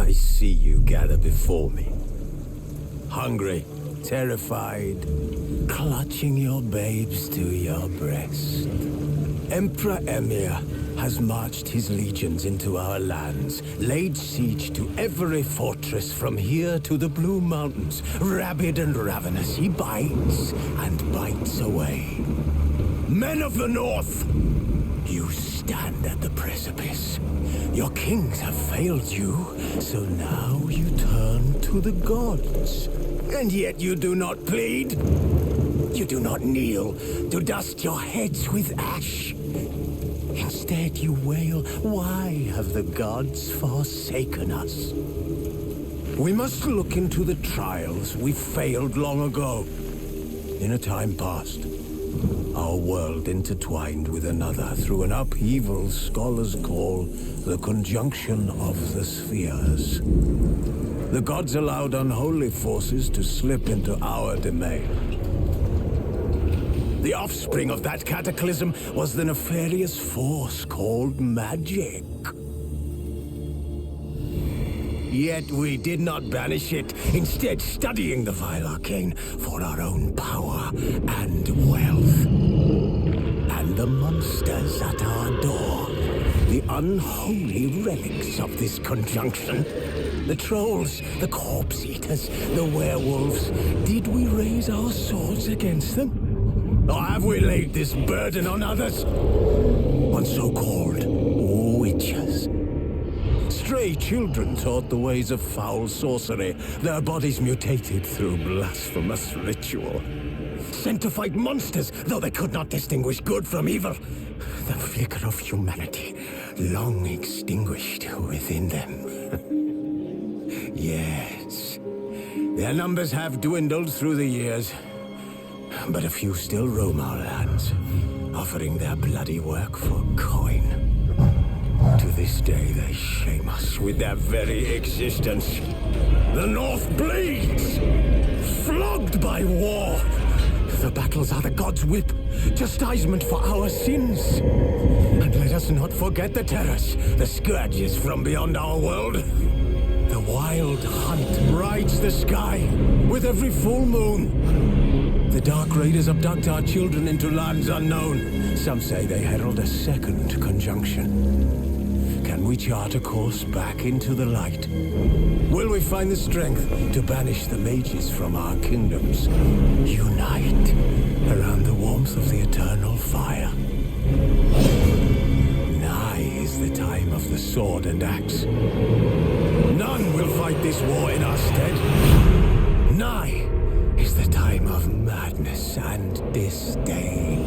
I see you gather before me. Hungry, terrified, clutching your babes to your breast. Emperor Emir has marched his legions into our lands, laid siege to every fortress from here to the Blue Mountains. Rabid and ravenous, he bites and bites away. Men of the North, you stand at the precipice. Your kings have failed you, so now you turn to the gods. And yet you do not plead. You do not kneel to dust your heads with ash. Instead you wail, why have the gods forsaken us? We must look into the trials we failed long ago. In a time past, our world intertwined with another through an upheaval scholars call the conjunction of the spheres. The gods allowed unholy forces to slip into our domain. The offspring of that cataclysm was the nefarious force called magic. Yet we did not banish it, instead studying the vile arcane for our own power and wealth. And the monsters at our door, the unholy relics of this conjunction. The trolls, the corpse eaters, the werewolves. Did we raise our swords against them? Or have we laid this burden on others? On so-called witches. Stray children taught the ways of foul sorcery, their bodies mutated through blasphemous ritual. Sent to fight monsters, though they could not distinguish good from evil. The flicker of humanity, long extinguished within them. Yes, their numbers have dwindled through the years. But a few still roam our lands, offering their bloody work for coin. To this day, they shame us with their very existence. The North bleeds, flogged by war. The battles are the gods' whip, chastisement for our sins. And let us not forget the terrors, the scourges from beyond our world. The wild hunt rides the sky with every full moon. The Dark Raiders abduct our children into lands unknown. Some say they herald a second conjunction. Can we chart a course back into the light? Will we find the strength to banish the mages from our kingdoms? Unite around the warmth of the eternal fire. Nigh is the time of the sword and axe. None will fight this war in our stead. Nigh is the time of madness and disdain.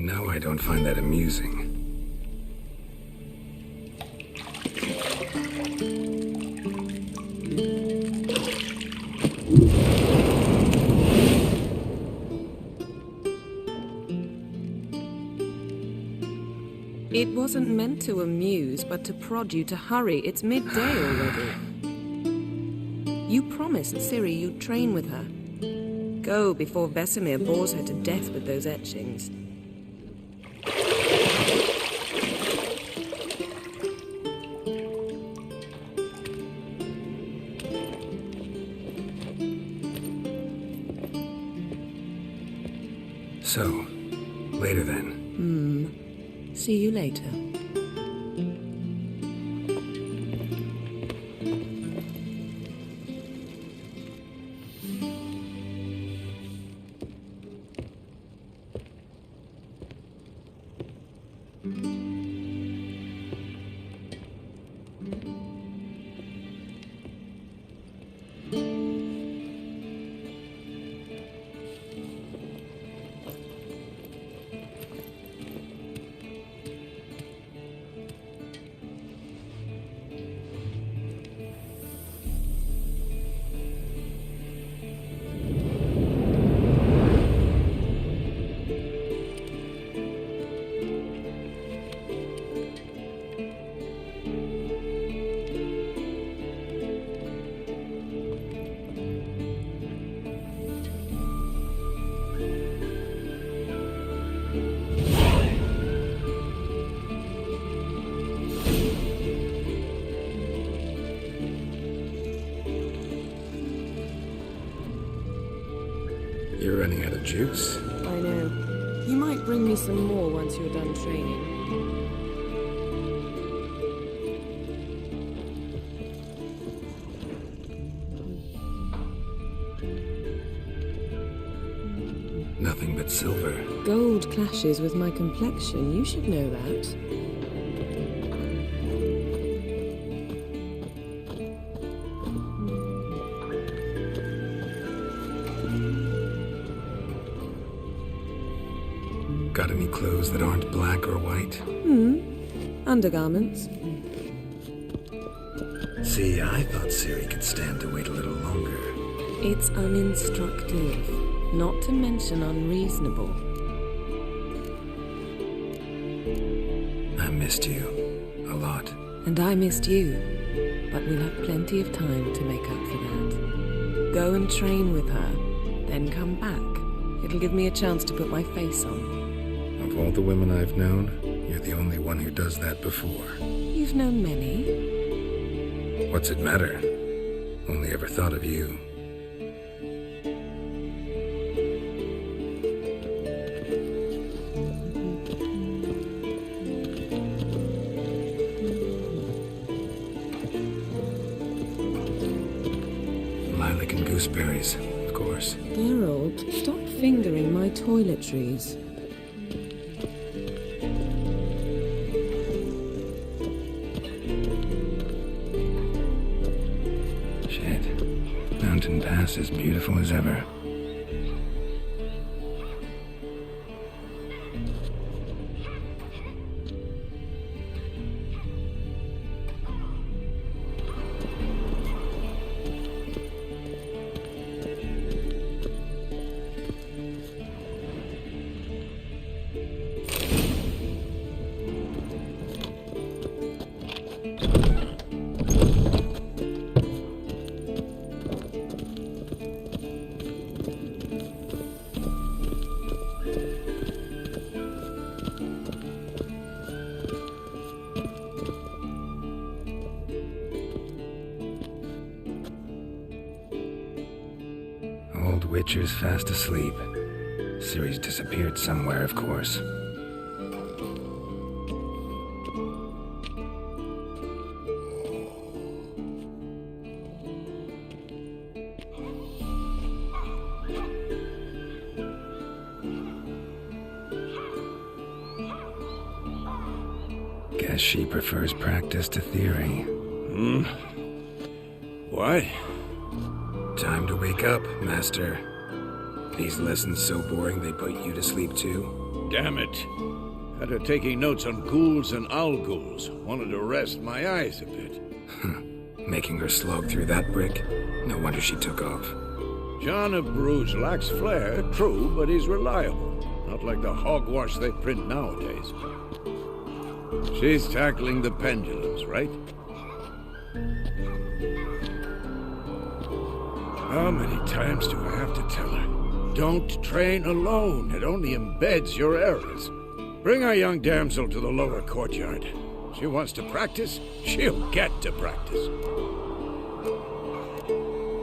know I don't find that amusing. It wasn't meant to amuse, but to prod you to hurry. It's midday already. You promised Ciri you'd train with her. Go before Vesemir bores her to death with those etchings. So, later then. See you later. You're running out of juice. I know. You might bring me some more once you're done training. Nothing but silver. Gold clashes with my complexion. You should know that. Got any clothes that aren't black or white? Undergarments. See, I thought Ciri could stand to wait a little longer. It's uninstructive, not to mention unreasonable. I missed you. A lot. And I missed you. But we'll have plenty of time to make up for that. Go and train with her, then come back. It'll give me a chance to put my face on. Of all the women I've known, you're the only one who does that before. You've known many. What's it matter? Only ever thought of you. Lilac and Gooseberries, of course. Geralt, stop fingering my toiletries. Mountain Pass as beautiful as ever. Old Witcher's fast asleep. Ciri's disappeared somewhere, of course. Guess she prefers practice to theory. What? Time to wake up, Master. These lessons so boring they put you to sleep too? Damn it. Had her taking notes on ghouls and owl-ghouls. Wanted to rest my eyes a bit. Making her slog through that brick? No wonder she took off. John of Bruges lacks flair, true, but he's reliable. Not like the hogwash they print nowadays. She's tackling the pendulums, right? How many times do I have to tell her? Don't train alone. It only embeds your errors. Bring our young damsel to the lower courtyard. She wants to practice, she'll get to practice.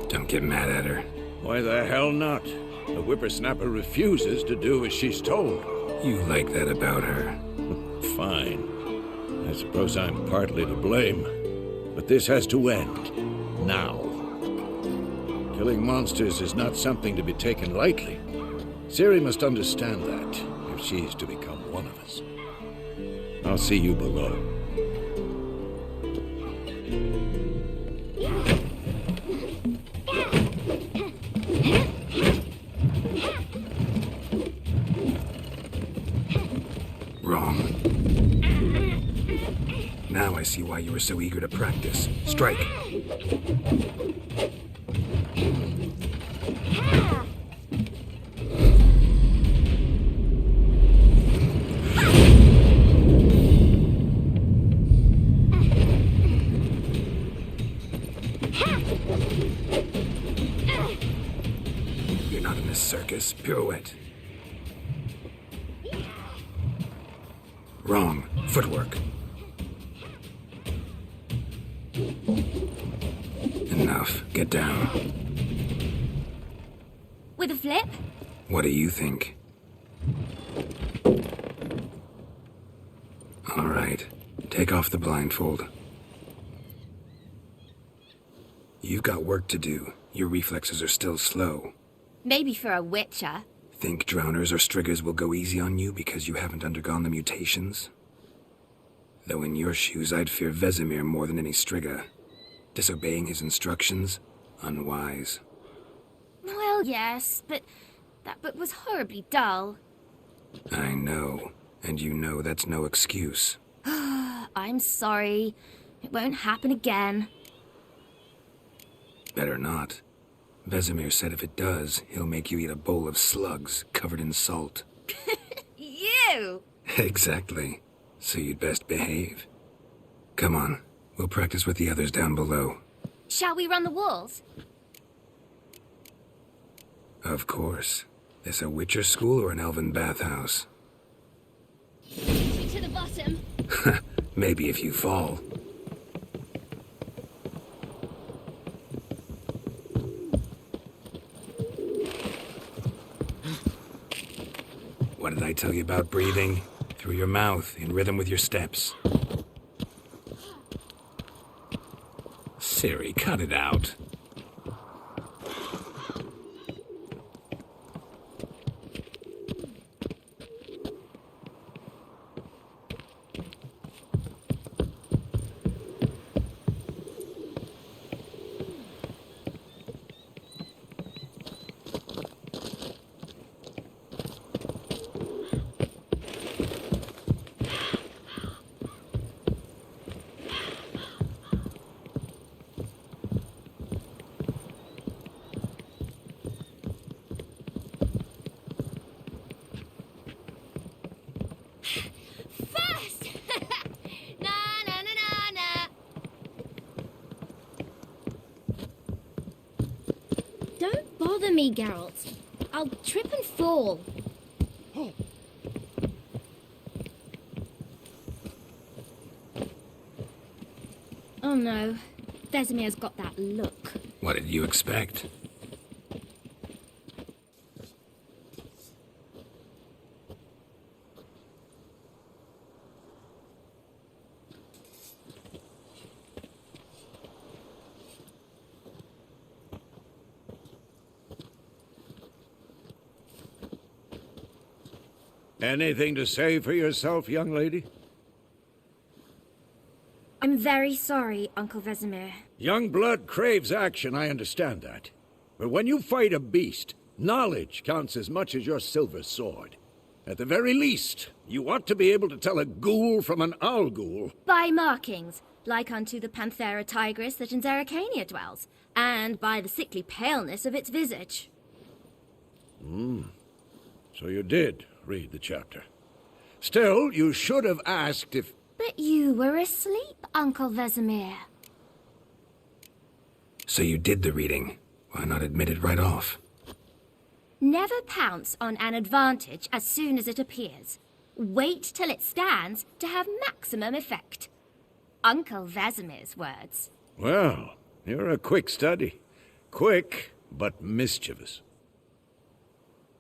Don't get mad at her. Why the hell not? The whippersnapper refuses to do as she's told. You like that about her. Fine. I suppose I'm partly to blame. But this has to end. Now. Killing monsters is not something to be taken lightly. Ciri must understand that, if she's to become one of us. I'll see you below. Wrong. Now I see why you were so eager to practice. Strike. You're not in this circus. Pirouette. Wrong. Footwork. Enough. Get down. With a flip? What do you think? All right. Take off the blindfold. You've got work to do. Your reflexes are still slow. Maybe for a witcher. Think drowners or striggers will go easy on you because you haven't undergone the mutations? Though in your shoes, I'd fear Vizima more than any strigger. Disobeying his instructions? Unwise. Well, yes, but that book was horribly dull. I know, and you know that's no excuse. I'm sorry. It won't happen again. Better not. Vesemir said if it does, he'll make you eat a bowl of slugs covered in salt. You! Exactly. So you'd best behave. Come on, we'll practice with the others down below. Shall we run the walls? Of course. This a Witcher school or an elven bathhouse? To the bottom. Maybe if you fall. What did I tell you about breathing? Through your mouth, in rhythm with your steps. Ciri, cut it out. Don't bother me, Geralt. I'll trip and fall. Oh no, Vesemir's got that look. What did you expect? Anything to say for yourself, young lady? I'm very sorry, Uncle Vesemir. Young blood craves action, I understand that. But when you fight a beast, knowledge counts as much as your silver sword. At the very least, you ought to be able to tell a ghoul from an owl ghoul. By markings, like unto the Panthera tigris that in Zerrikania dwells, and by the sickly paleness of its visage. So you did read the chapter. Still, you should have asked if... But you were asleep, Uncle Vesemir. So you did the reading. Why not admit it right off? Never pounce on an advantage as soon as it appears. Wait till it stands to have maximum effect. Uncle Vesemir's words. Well, you're a quick study. Quick, but mischievous.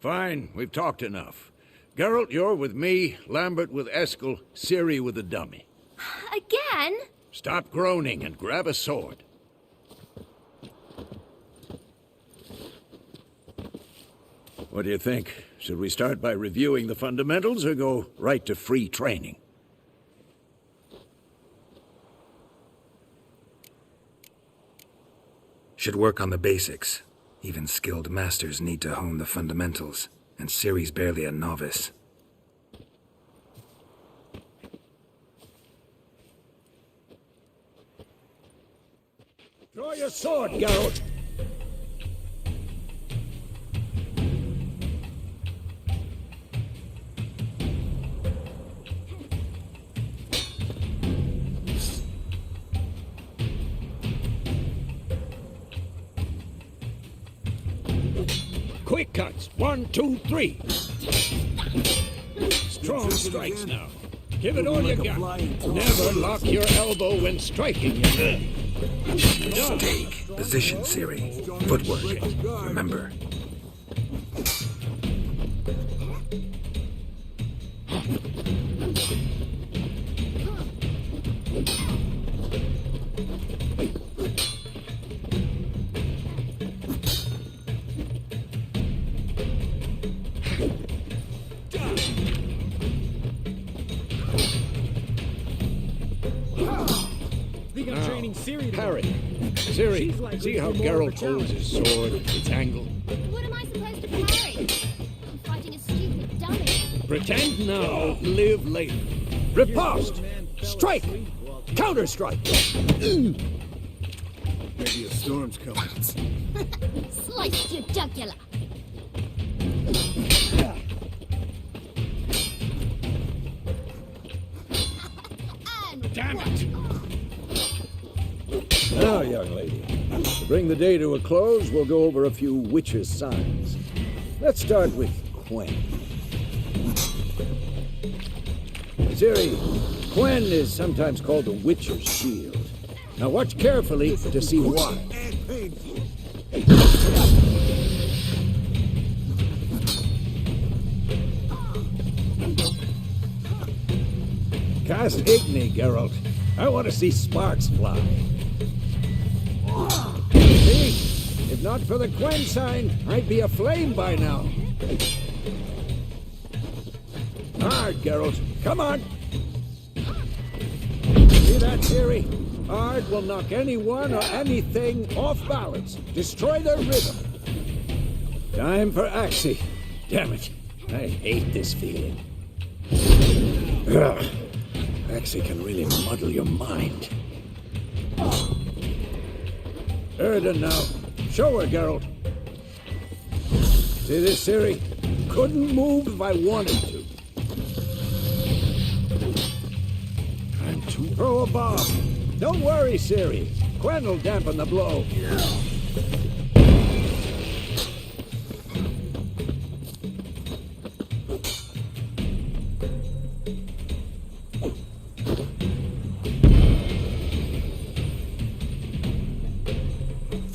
Fine, we've talked enough. Geralt, you're with me, Lambert with Eskel, Ciri with the dummy. Again? Stop groaning and grab a sword. What do you think? Should we start by reviewing the fundamentals or go right to free training? Should work on the basics. Even skilled masters need to hone the fundamentals, and Ciri's barely a novice. Draw your sword, Geralt! Quick cuts. 1, 2, 3. Strong strikes now. Give it all you got. Never lock your elbow when striking. Stake. Position, Ciri. Footwork. Remember. Parry. Ciri, see how Geralt holds his sword, its angle? What am I supposed to parry? I'm fighting a stupid dummy. Pretend now, live later. Riposte! Strike! Counter-strike! Maybe a storm's coming. Slice your jugular. Damn it! Now, young lady, to bring the day to a close, we'll go over a few witches' signs. Let's start with Quen. Ciri, Quen is sometimes called the Witcher's Shield. Now watch carefully to see why. Cast Igni, Geralt. I want to see sparks fly. See? If not for the Quen sign, I'd be aflame by now. Hard, Geralt. Come on. See that, Ciri? Hard will knock anyone or anything off balance. Destroy their rhythm. Time for Axie. Damn it. I hate this feeling. Ugh. Axie can really muddle your mind. Erden now. Show her, Geralt. See this, Ciri? Couldn't move if I wanted to. Time to throw a bomb. Don't worry, Ciri. Quen will dampen the blow.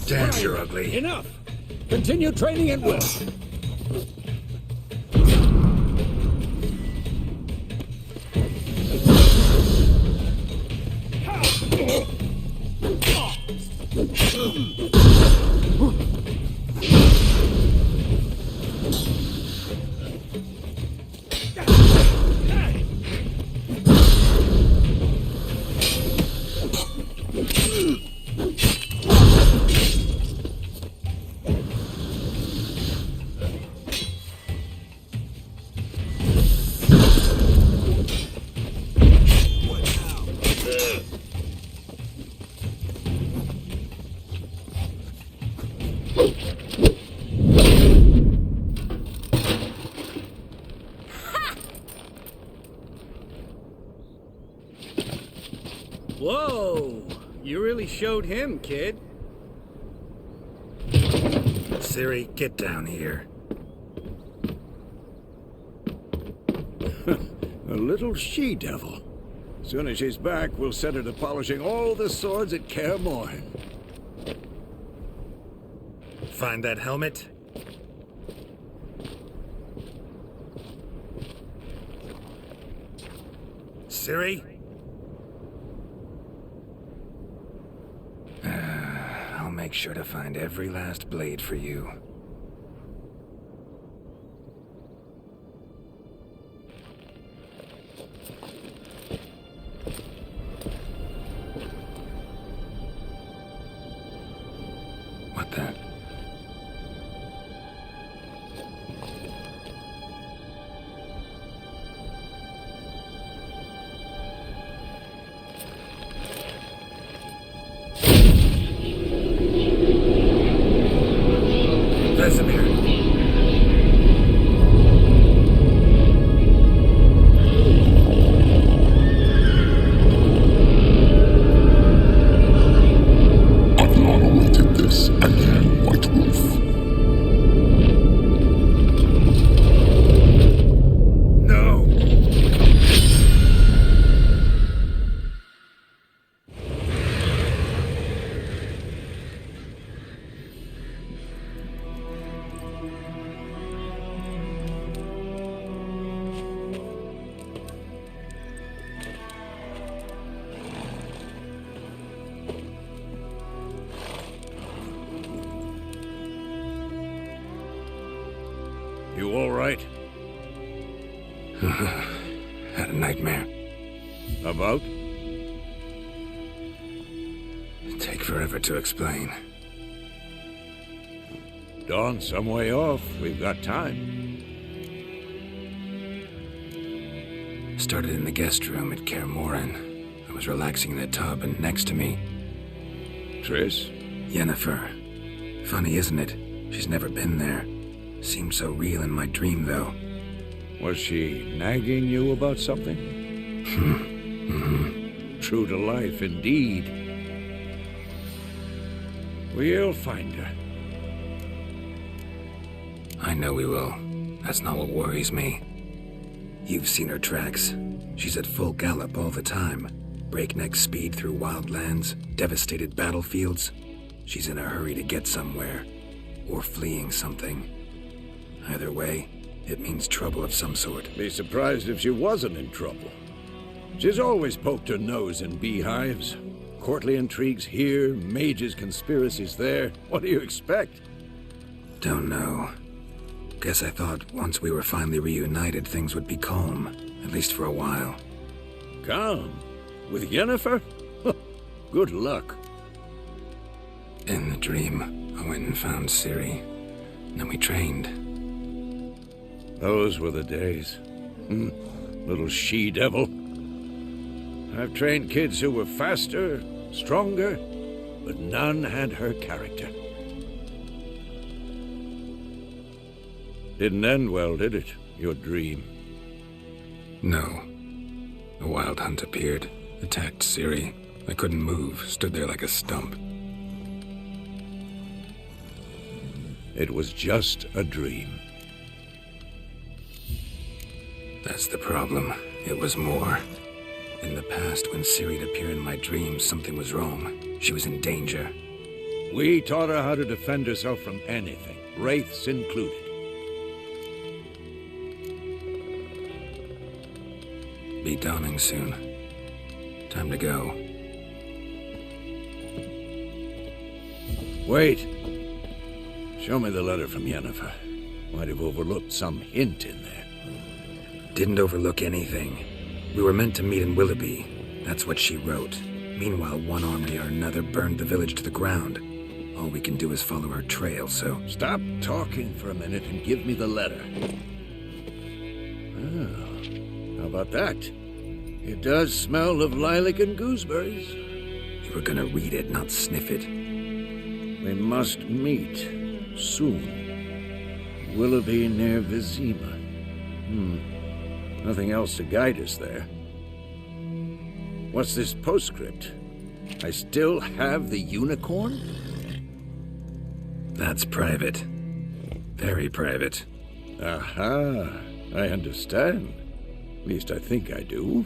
Damn, you're ugly. Enough! Continue training at will. You showed him, kid. Ciri, get down here. A little she-devil. Soon as she's back, we'll set her to polishing all the swords at Kaer Morhen. Find that helmet? Ciri? I'll make sure to find every last blade for you. What the? Vizima. I've long awaited this, again, White Wolf. No! You all right? Had a nightmare. About? It'd take forever to explain. Dawn's some way off. We've got time. Started in the guest room at Kaer Morhen. I was relaxing in a tub, and next to me, Triss? Yennefer. Funny, isn't it? She's never been there. Seemed so real in my dream, though. Was she nagging you about something? True to life, indeed. We'll find her. I know we will. That's not what worries me. You've seen her tracks. She's at full gallop all the time. Breakneck speed through wild lands, devastated battlefields. She's in a hurry to get somewhere. Or fleeing something. Either way, it means trouble of some sort. Be surprised if she wasn't in trouble. She's always poked her nose in beehives. Courtly intrigues here, mages' conspiracies there. What do you expect? Don't know. Guess I thought once we were finally reunited, things would be calm. At least for a while. Calm? With Yennefer? Good luck. In the dream, I went and found Ciri. Then we trained. Those were the days. Little she-devil. I've trained kids who were faster, stronger, but none had her character. Didn't end well, did it? Your dream? No. A wild hunt appeared, attacked Ciri. I couldn't move, stood there like a stump. It was just a dream. That's the problem. It was more. In the past, when Ciri'd appear in my dreams, something was wrong. She was in danger. We taught her how to defend herself from anything, wraiths included. Be dawning soon. Time to go. Wait. Show me the letter from Yennefer. Might have overlooked some hint in there. Didn't overlook anything. We were meant to meet in Willoughby. That's what she wrote. Meanwhile, one army or another burned the village to the ground. All we can do is follow her trail, so... Stop talking for a minute and give me the letter. How about that? It does smell of lilac and gooseberries. You were gonna read it, not sniff it. We must meet soon. Willoughby near Vizima. Nothing else to guide us there. What's this postscript? I still have the unicorn? That's private. Very private. Aha, I understand. At least I think I do.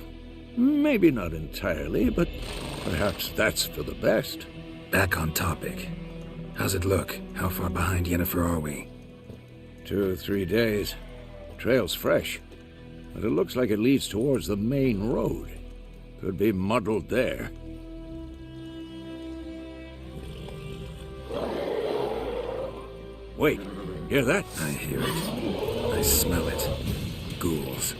Maybe not entirely, but perhaps that's for the best. Back on topic. How's it look? How far behind Yennefer are we? 2 or 3 days. Trail's fresh, but it looks like it leads towards the main road. Could be muddled there. Wait, hear that? I hear it. I smell it. Ghouls.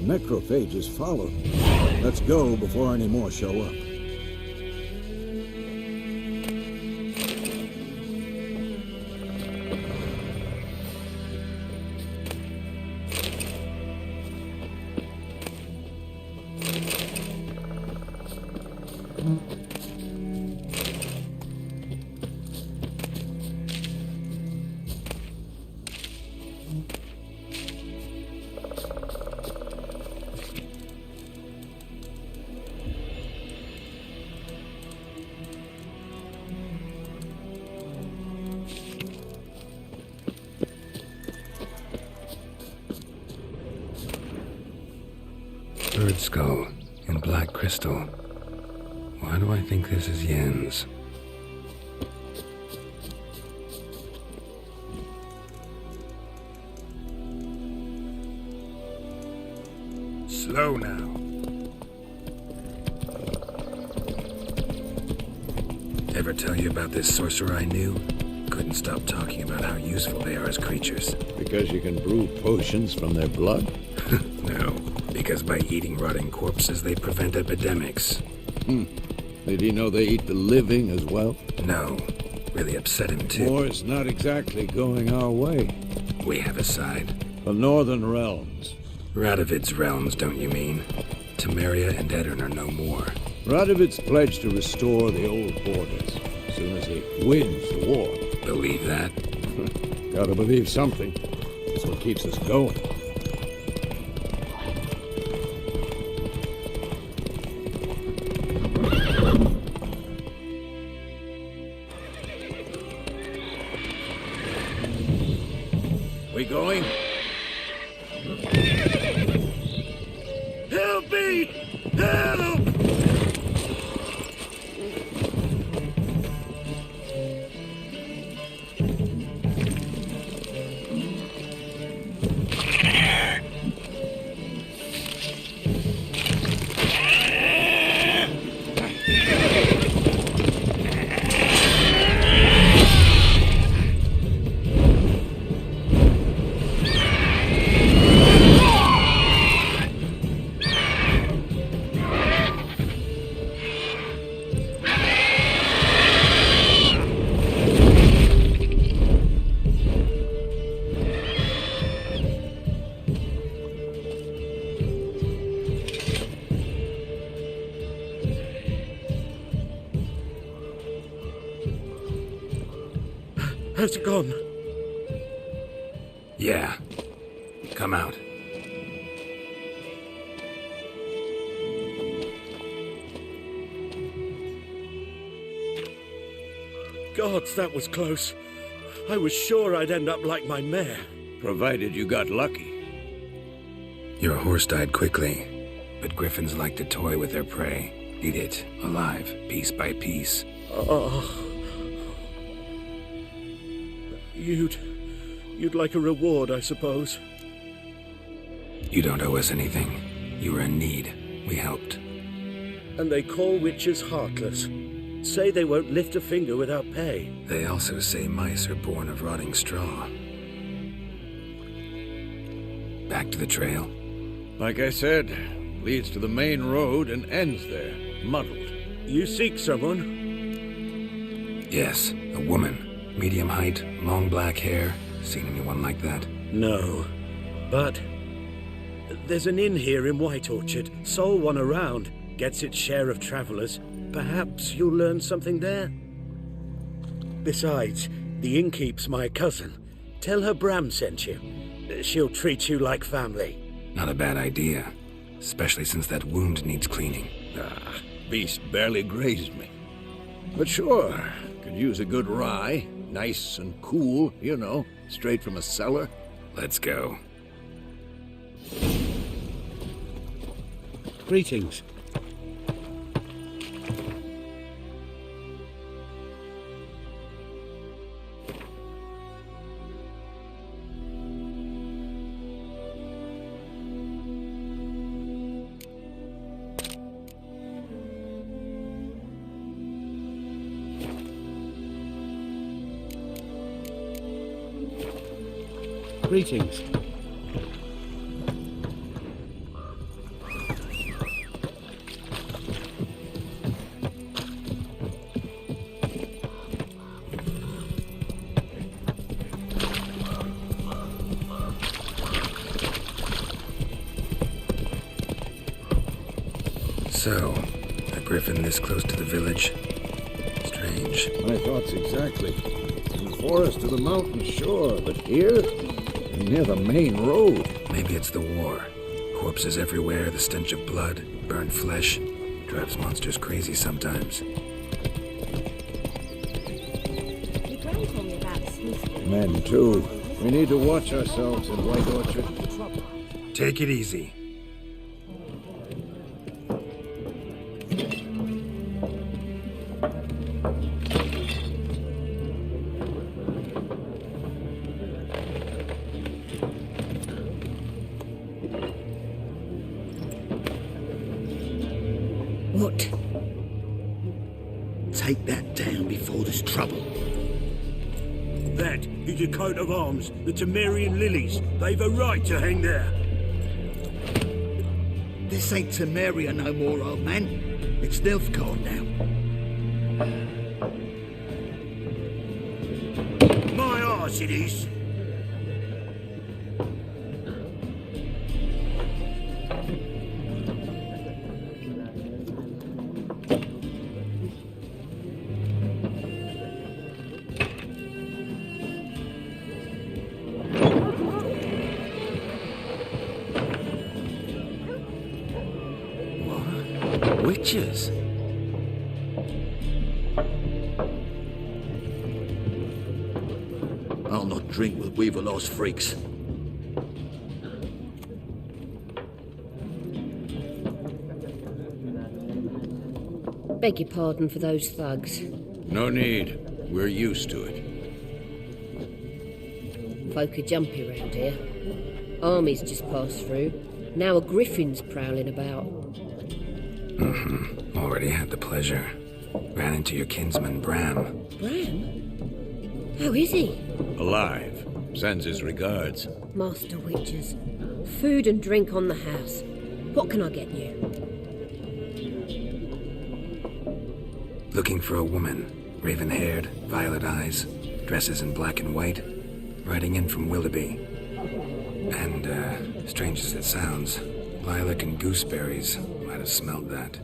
Necrophages follow. Let's go before any more show up. Bird skull in black crystal. Why do I think this is Yen's? Slow now. Ever tell you about this sorcerer I knew? Couldn't stop talking about how useful they are as creatures. Because you can brew potions from their blood? No, because by eating rotting corpses, they prevent epidemics. Did he know they eat the living as well? No, really upset him too. War's not exactly going our way. We have a side. The Northern Realms. Radovid's realms, don't you mean? Temeria and Edirn are no more. Radovid's pledged to restore the old borders as soon as he wins the war. Believe that? Gotta believe something. That's what keeps us going. We going? Help me! Help! Has it gone? Yeah. Come out. Gods, that was close. I was sure I'd end up like my mare. Provided you got lucky. Your horse died quickly, but griffins like to toy with their prey. Eat it, alive, piece by piece. Oh. You'd You'd like a reward, I suppose. You don't owe us anything. You were in need. We helped. And they call witches heartless. Say they won't lift a finger without pay. They also say mice are born of rotting straw. Back to the trail. Like I said, leads to the main road and ends there, muddled. You seek someone? Yes, a woman. Medium height, long black hair. Seen anyone like that? No. But there's an inn here in White Orchard. Sole one around. Gets its share of travelers. Perhaps you'll learn something there. Besides, the innkeep's my cousin. Tell her Bram sent you. She'll treat you like family. Not a bad idea. Especially since that wound needs cleaning. Ah, beast barely grazed me. But sure, could use a good rye. Nice and cool, you know, straight from a cellar. Let's go. Greetings. Greetings. So, a griffin this close to the village? Strange. My thoughts exactly. From the forest to the mountain shore, but here, near the main road. Maybe it's the war. Corpses everywhere, the stench of blood, burned flesh. Drives monsters crazy sometimes. Your gran told me about sneaking. Men, too. We need to watch ourselves in White Orchard. Take it easy. What? Take that down before there's trouble. That is a coat of arms, the Temerian lilies. They've a right to hang there. This ain't Temeria no more, old man. It's Nilfgaard now. My arse it is. Witches? I'll not drink with Weaverlaw's freaks. Beg your pardon for those thugs. No need. We're used to it. Folk are jumpy round here. Armies just passed through. Now a griffin's prowling about. Already had the pleasure. Ran into your kinsman, Bram. Bram? How is he? Alive. Sends his regards. Master Witches. Food and drink on the house. What can I get you? Looking for a woman. Raven-haired, violet eyes, dresses in black and white. Riding in from Willoughby. And, strange as it sounds, Lilac and Gooseberries might have smelled that.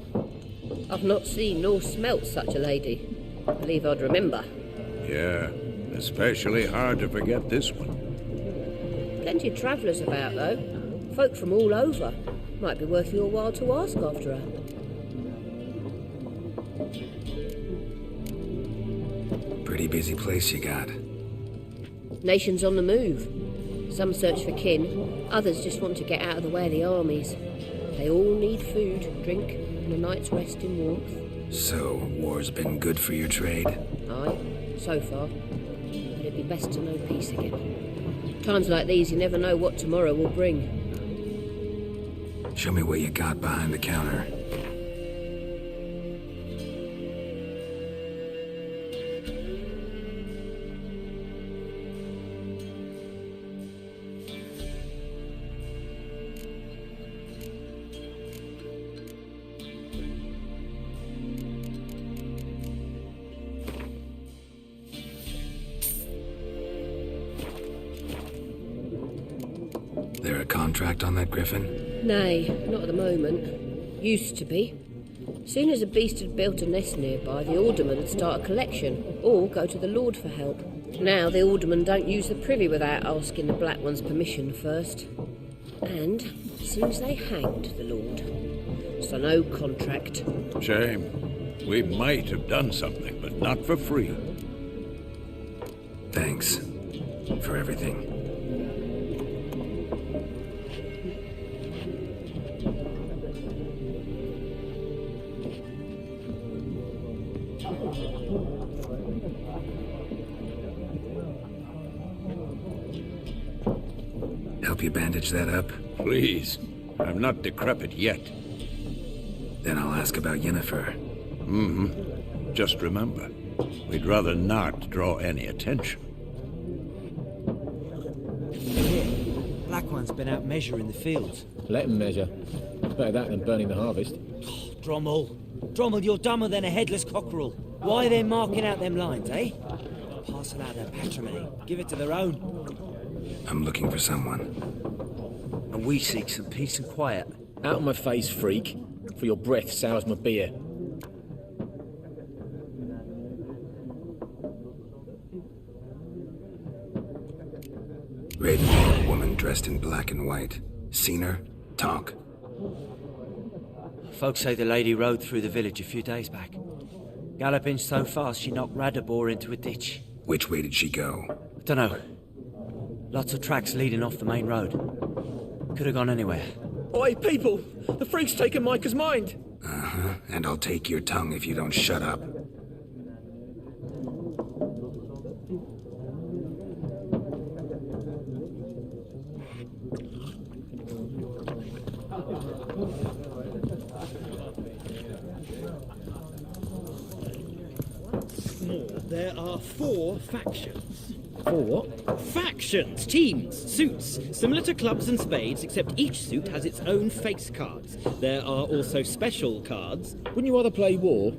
I've not seen nor smelt such a lady. Believe I'd remember. Yeah, especially hard to forget this one. Plenty of travellers about, though. Folk from all over. Might be worth your while to ask after her. Pretty busy place you got. Nations on the move. Some search for kin, others just want to get out of the way of the armies. They all need food, drink, and a night's rest in warmth. So, war's been good for your trade? Aye, so far. But it'd be best to know peace again. Times like these, you never know what tomorrow will bring. Show me what you got behind the counter. There a contract on that griffin? Nay, not at the moment. Used to be. Soon as a beast had built a nest nearby, the alderman would start a collection, or go to the Lord for help. Now the alderman don't use the privy without asking the Black One's permission first. And soon as they hanged the Lord. So no contract. Shame. We might have done something, but not for free. Thanks. For everything. Help you bandage that up? Please. I'm not decrepit yet. Then I'll ask about Yennefer. Mm-hmm. Just remember, we'd rather not draw any attention. Black One's been out measuring the fields. Let him measure. Better that than burning the harvest. Drommel. Drommel, you're dumber than a headless cockerel. Why are they marking out them lines, eh? Parcel out their patrimony. Give it to their own. I'm looking for someone. And we seek some peace and quiet. Out of my face, freak. For your breath sours my beer. Raven, woman dressed in black and white. Seen her? Talk. Folks say the lady rode through the village a few days back. Galloping so fast she knocked Radabor into a ditch. Which way did she go? Dunno. Lots of tracks leading off the main road. Could have gone anywhere. Oi, people! The freak's taken Micah's mind! Uh-huh. And I'll take your tongue if you don't shut up. There are 4 factions. 4 what? Factions, teams, suits, similar to clubs and spades, except each suit has its own face cards. There are also special cards. Wouldn't you rather play war?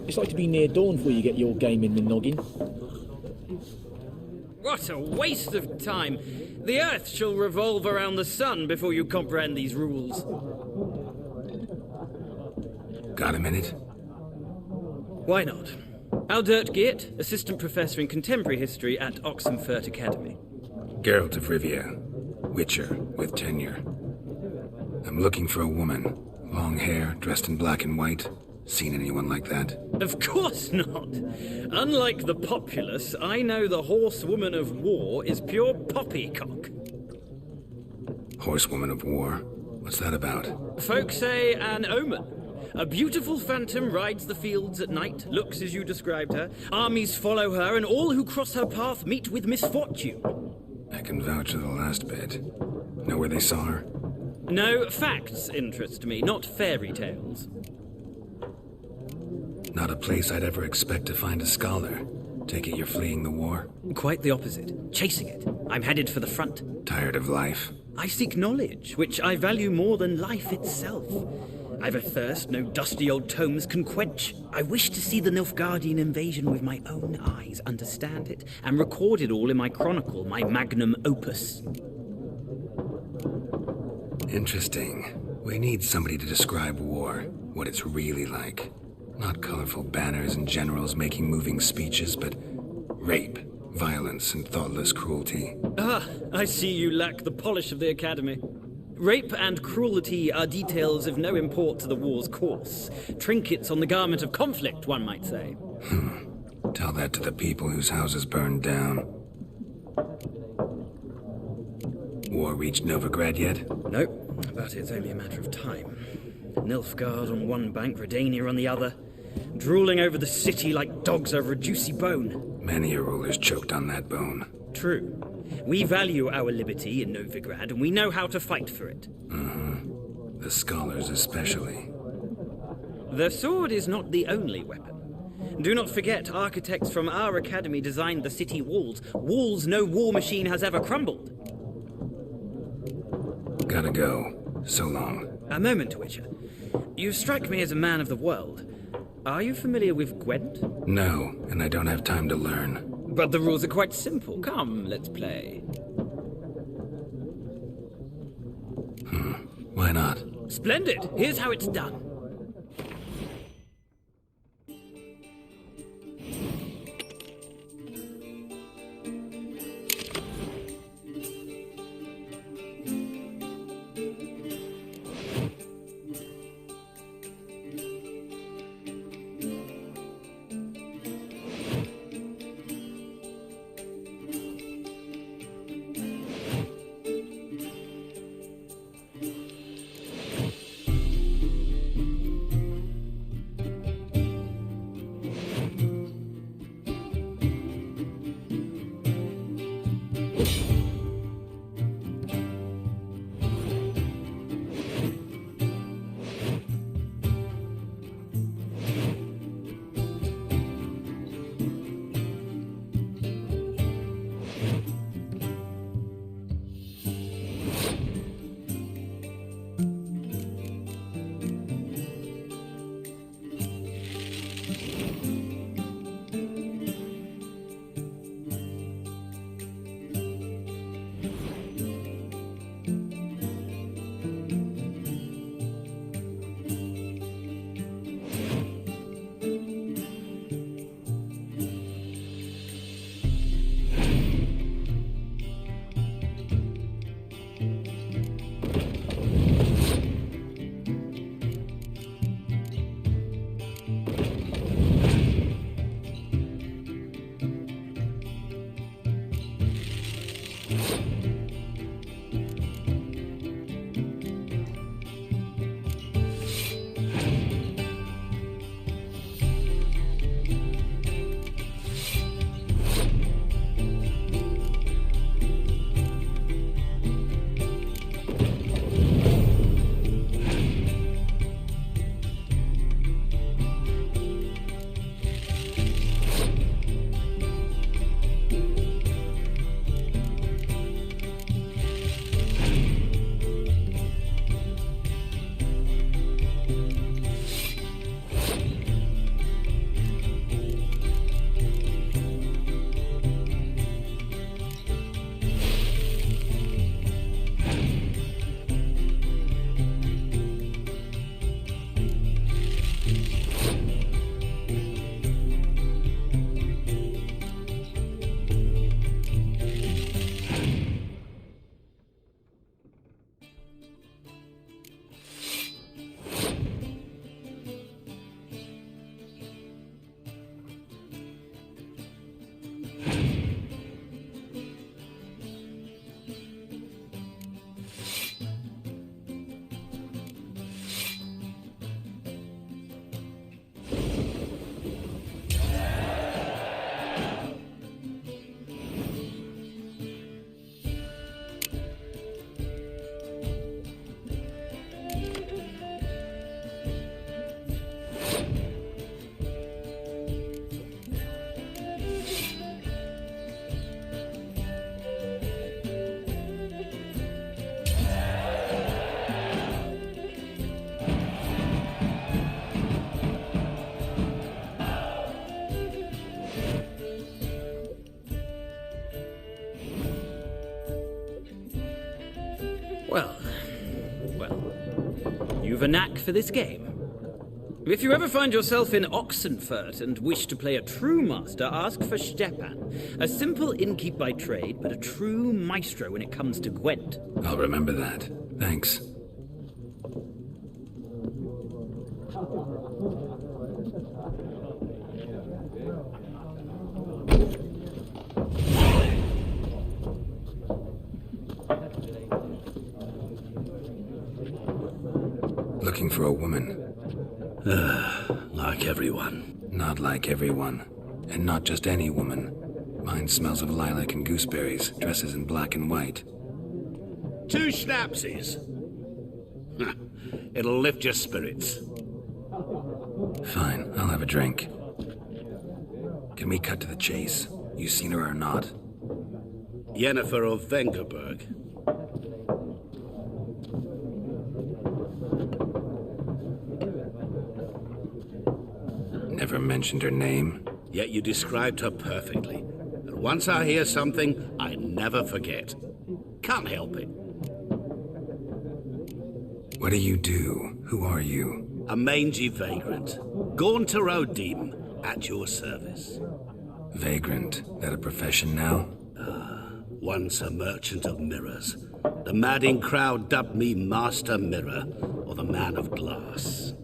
It's like to be near dawn before you get your game in the noggin. What a waste of time! The Earth shall revolve around the sun before you comprehend these rules. Got a minute? Why not? Aldert Geert, Assistant Professor in Contemporary History at Oxenfurt Academy. Geralt of Rivia, Witcher with tenure. I'm looking for a woman. Long hair, dressed in black and white. Seen anyone like that? Of course not! Unlike the populace, I know the horsewoman of war is pure poppycock. Horsewoman of war? What's that about? Folks say an omen. A beautiful phantom rides the fields at night, looks as you described her. Armies follow her, and all who cross her path meet with misfortune. I can vouch for the last bit. Know where they saw her? No, facts interest me, not fairy tales. Not a place I'd ever expect to find a scholar. Take it you're fleeing the war? Quite the opposite. Chasing it. I'm headed for the front. Tired of life? I seek knowledge, which I value more than life itself. I've a thirst no dusty old tomes can quench. I wish to see the Nilfgaardian invasion with my own eyes, understand it, and record it all in my chronicle, my magnum opus. Interesting. We need somebody to describe war, what it's really like. Not colorful banners and generals making moving speeches, but rape, violence, and thoughtless cruelty. Ah, I see you lack the polish of the Academy. Rape and cruelty are details of no import to the war's course. Trinkets on the garment of conflict, one might say. Tell that to the people whose houses burned down. War reached Novigrad yet? Nope, but it's only a matter of time. Nilfgaard on one bank, Redania on the other, drooling over the city like dogs over a juicy bone. Many a ruler's choked on that bone. True. We value our liberty in Novigrad, and we know how to fight for it. The scholars especially. The sword is not the only weapon. Do not forget, architects from our academy designed the city walls. Walls no war machine has ever crumbled. Gotta go. So long. A moment, Witcher. You strike me as a man of the world. Are you familiar with Gwent? No, and I don't have time to learn. But the rules are quite simple. Come, let's play. Why not? Splendid! Here's how it's done. Well, you've a knack for this game. If you ever find yourself in Oxenfurt and wish to play a true master, ask for Stepan. A simple innkeep by trade, but a true maestro when it comes to Gwent. I'll remember that. Thanks. Looking for a woman. Like everyone. Not like everyone. And not just any woman. Mine smells of lilac and gooseberries, dresses in black and white. 2 schnapsies. It'll lift your spirits. Fine, I'll have a drink. Can we cut to the chase? You seen her or not? Yennefer of Vengerberg. Never mentioned her name. Yet you described her perfectly. And once I hear something, I never forget. Can't help it. What do you do? Who are you? A mangy vagrant. Gaunter O'Deem, at your service. Vagrant? That a profession now? Once a merchant of mirrors. The madding crowd dubbed me Master Mirror, or the Man of Glass.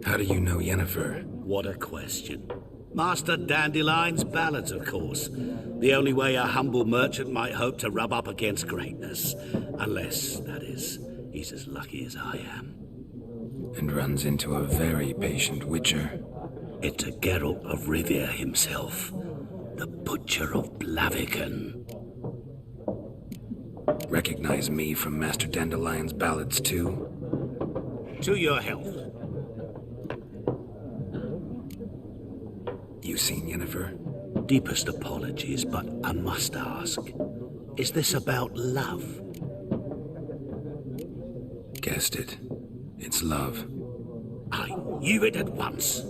How do you know Yennefer? What a question. Master Dandelion's ballads, of course. The only way a humble merchant might hope to rub up against greatness. Unless, that is, he's as lucky as I am. And runs into a very patient witcher. It's a Geralt of Rivia himself. The Butcher of Blaviken. Recognize me from Master Dandelion's ballads, too? To your health. You seen Yennefer? Deepest apologies, but I must ask. Is this about love? Guessed it. It's love. I knew it at once.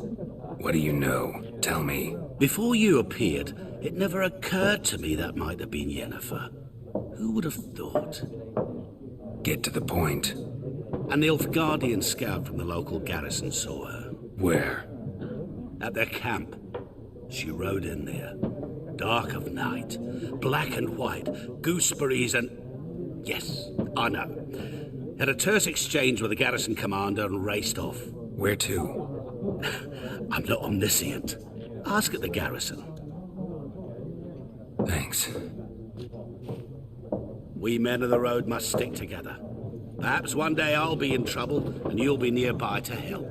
What do you know? Tell me. Before you appeared, it never occurred to me that might have been Yennefer. Who would have thought? Get to the point. An Nilfgaardian scout from the local garrison saw her. Where? At their camp. She rode in there. Dark of night. Black and white. Gooseberries and... Yes, I know. Had a terse exchange with the garrison commander and raced off. Where to? I'm not omniscient. Ask at the garrison. Thanks. We men of the road must stick together. Perhaps one day I'll be in trouble and you'll be nearby to help.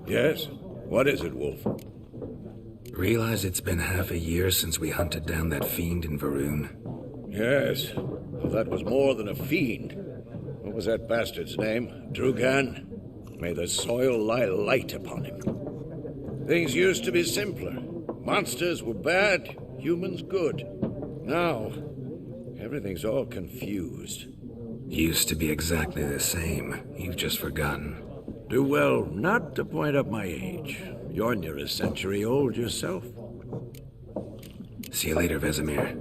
Yes? What is it, Wolf? Realize it's been half a year since we hunted down that fiend in Varun? Yes. Well, that was more than a fiend. What was that bastard's name? Drugan? May the soil lie light upon him. Things used to be simpler. Monsters were bad, humans good. Now, everything's all confused. Used to be exactly the same. You've just forgotten. Do well not to point up my age. You're near a century old yourself. See you later, Vesemir.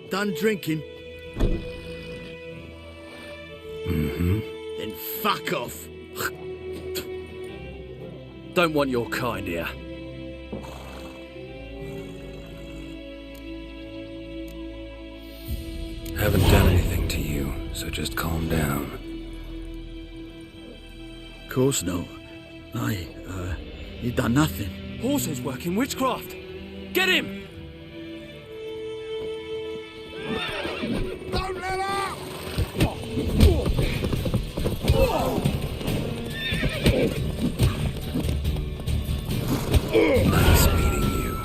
Done drinking? Mm-hmm. Then fuck off. Don't want your kind here. Haven't done anything to you, so just calm down. Course no. You done nothing. Horses working witchcraft! Get him! Nice meeting you.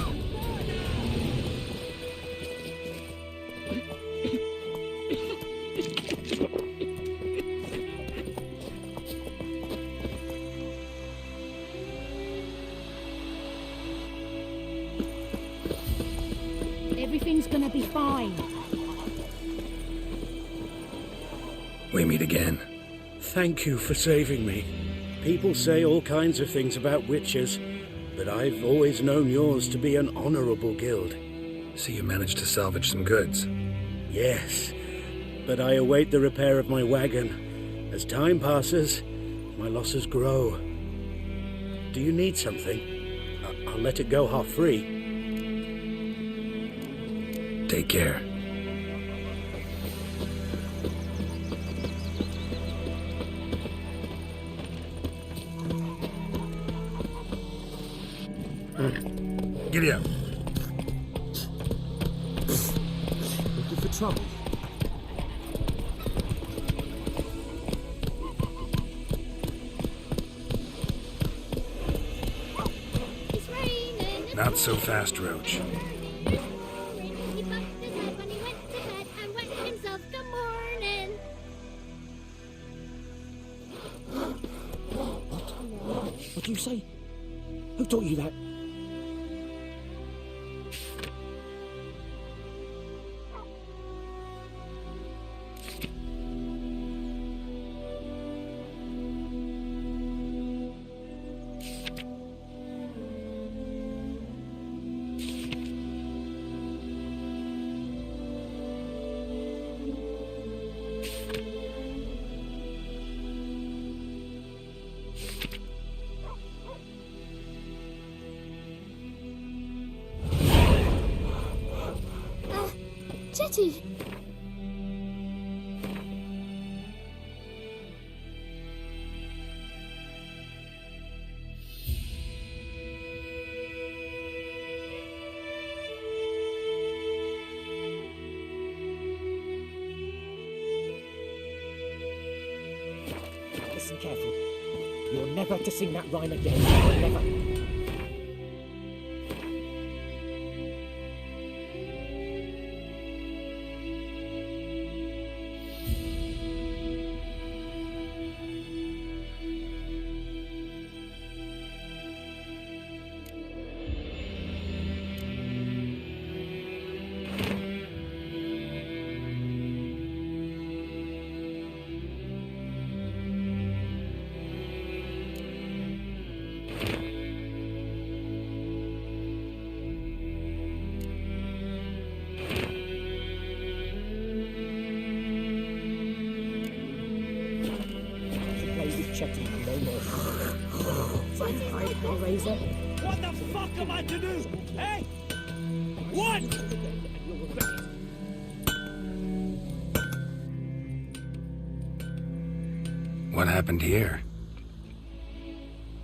Everything's gonna be fine. We meet again. Thank you for saving me. People say all kinds of things about witches, but I've always known yours to be an honorable guild. So you managed to salvage some goods? Yes, but I await the repair of my wagon. As time passes, my losses grow. Do you need something? I'll let it go half-free. Take care. Giddy up. Looking for trouble? It's raining. Not so fast, Roach. He bumped his head when he went to bed and went himself good morning. What do you say? Who taught you that? Jetty! Listen careful. You're never to sing that rhyme again. Never. Chetty, no more. Razor. What the fuck am I to do? Hey! What? What happened here?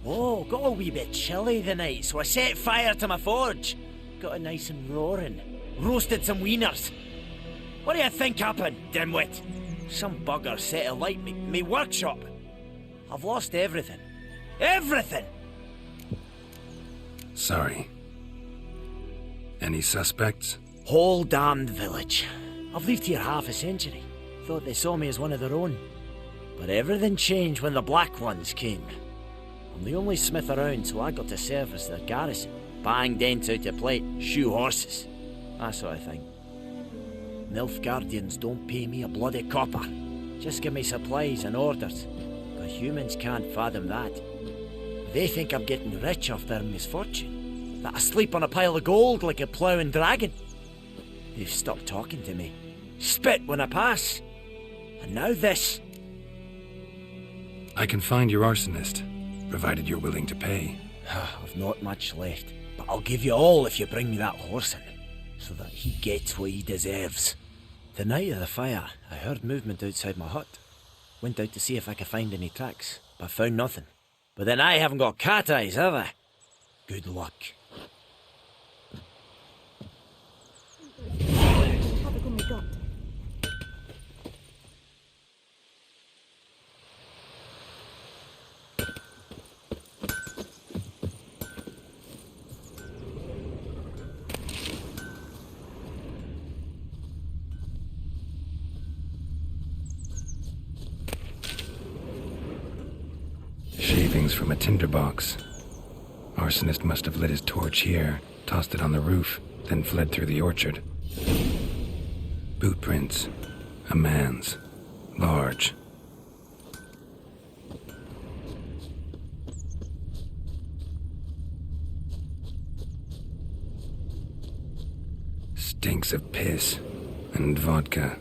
Oh, got a wee bit chilly the night, so I set fire to my forge. Got it nice and roaring. Roasted some wieners. What do you think happened, dimwit? Some bugger set alight me workshop. I've lost everything. Everything! Sorry. Any suspects? Whole damned village. I've lived here half a century. Thought they saw me as one of their own. But everything changed when the Black Ones came. I'm the only smith around, so I got to service their garrison. Bang dents out of plate, shoe horses. That sort of thing. Nilfgaardians don't pay me a bloody copper. Just give me supplies and orders. But humans can't fathom that. They think I'm getting rich off their misfortune. That I sleep on a pile of gold like a ploughing dragon. They've stopped talking to me. Spit when I pass. And now this. I can find your arsonist, provided you're willing to pay. I've not much left, but I'll give you all if you bring me that horse in, so that he gets what he deserves. The night of the fire, I heard movement outside my hut. Went out to see if I could find any tracks, but found nothing. But then I haven't got cat eyes, have I? Good luck. Markings from a tinderbox. Arsonist must have lit his torch here, tossed it on the roof, then fled through the orchard. Boot prints. A man's. Large. Stinks of piss and vodka.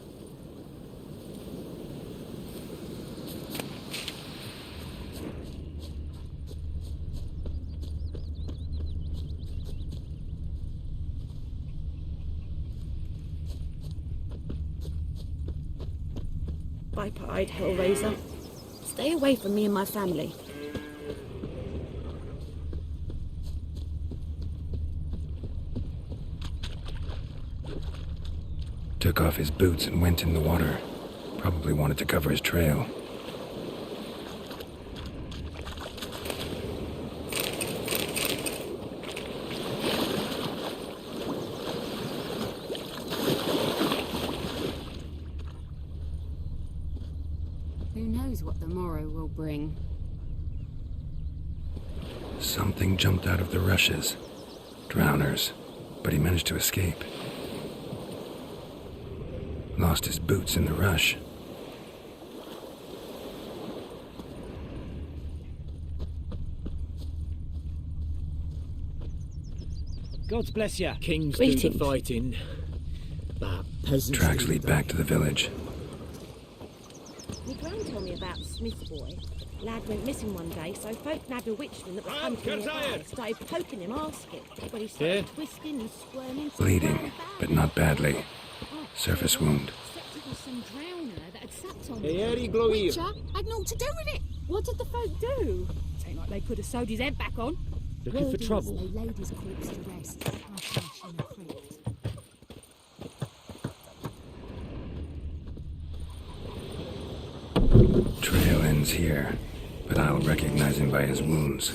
Viper-eyed Hellraiser. Stay away from me and my family. Took off his boots and went in the water. Probably wanted to cover his trail. Who knows what the morrow will bring? Something jumped out of the rushes. Drowners. But he managed to escape. Lost his boots in the rush. God bless you. Kings Greetings. do the fighting. But peasants... Tracks lead back to the village. My gran told me about Smith boy. Lad went missing one day, so folk nabbed a witchman that was hunting nearby. Started poking him, asking. But he started twisting and squirming. Bleeding, but not badly. Surface wound. It was some drowner that had sapped on Hey, me. Eddie, blow here. Witcher had naught to do with it. What did the folk do? Ain't like they could have sewed his head back on. Looking for Word is trouble? They laid his corpse to rest. Hush, in a crypt. Trail ends here, but I'll recognize him by his wounds.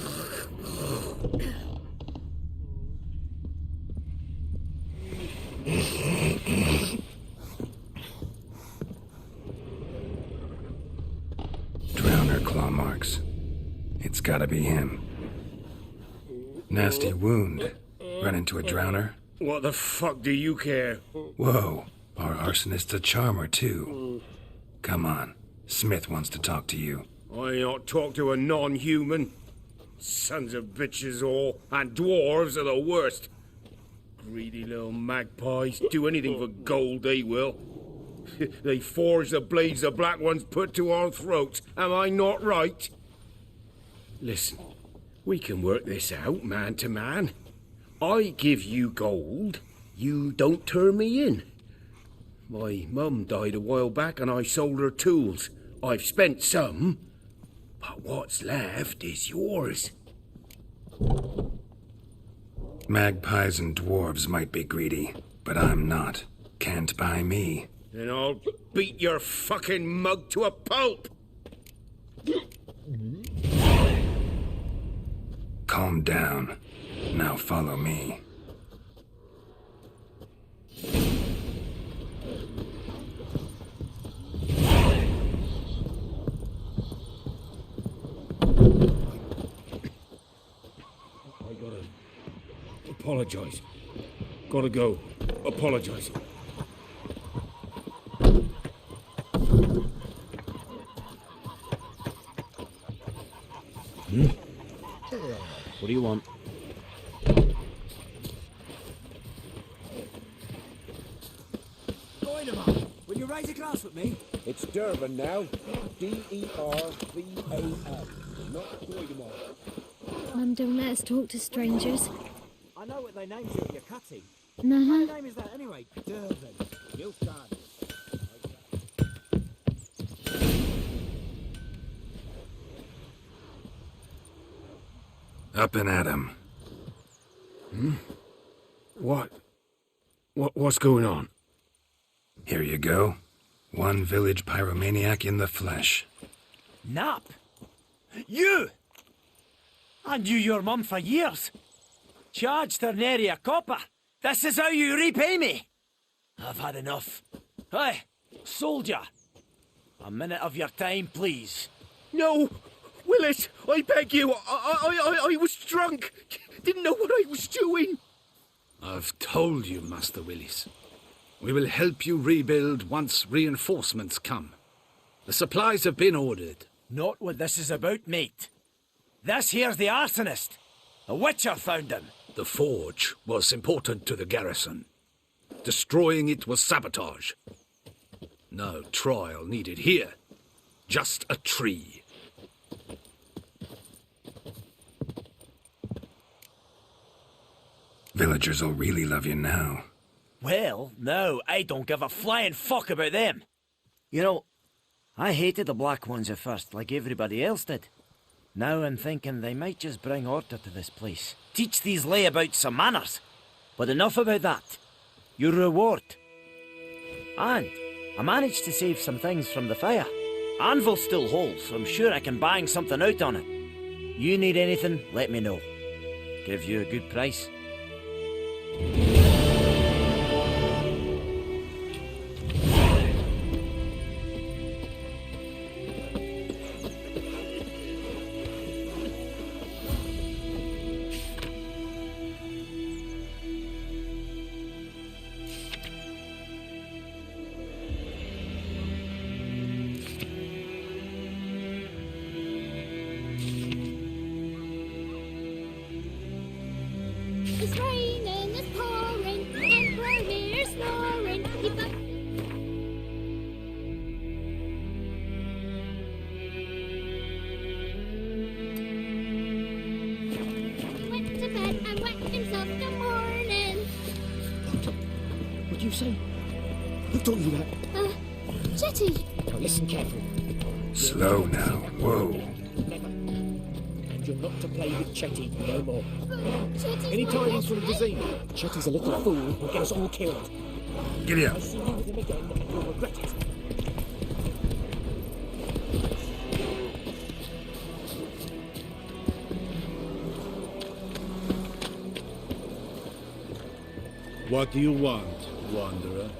Drowner claw marks. It's gotta be him. Nasty wound. Run into a drowner? What the fuck do you care? Whoa, our arsonist's a charmer too. Come on, Smith wants to talk to you. I ain't not talk to a non-human. Sons of bitches all, and dwarves are the worst. Greedy little magpies, do anything for gold, they will. They forge the blades the black ones put to our throats, am I not right? Listen, we can work this out, man to man. I give you gold, you don't turn me in. My mum died a while back and I sold her tools. I've spent some, but what's left is yours. Magpies and dwarves might be greedy, but I'm not. Can't buy me. Then I'll beat your fucking mug to a pulp! Calm down. Now follow me. I gotta apologize. Gotta go. Apologize. What do you want? Wait a minute. Will you raise a glass with me? It's Durban now. Dervan, not Doidemar. Mum, don't let us talk to strangers. I know what they named you at your cutting. No. What name is that anyway? Durban. You've done. Up and at him. What's going on? Here you go. One village pyromaniac in the flesh. Nap? You? I knew your mum for years. Charged her nary a copper. This is how you repay me. I've had enough. Hey, soldier. A minute of your time, please. No! Willis, I beg you, I was drunk. Didn't know what I was doing. I've told you, Master Willis. We will help you rebuild once reinforcements come. The supplies have been ordered. Not what this is about, mate. This here's the arsonist. The Witcher found him. The forge was important to the garrison. Destroying it was sabotage. No trial needed here. Just a tree. Villagers will really love you now. Well, no, I don't give a flying fuck about them. You know, I hated the Black Ones at first, like everybody else did. Now I'm thinking they might just bring order to this place. Teach these layabouts some manners. But enough about that. Your reward. And I managed to save some things from the fire. Anvil still holds, so I'm sure I can bang something out on it. You need anything, let me know. Give you a good price. It's raining, it's pouring, and Bromir's snoring. He went to bed and wet himself the morning. What do you say? Who taught you that? Jetty. Now listen carefully. Slow now. Whoa. Never. And you're not to play with Chetty no more. Jetty's Any my tidings best from friend. Vizima? Chetty's a little fool who'll get us all killed. Giddy up. I'll see you with him again and you'll regret it. What do you want, Wanderer?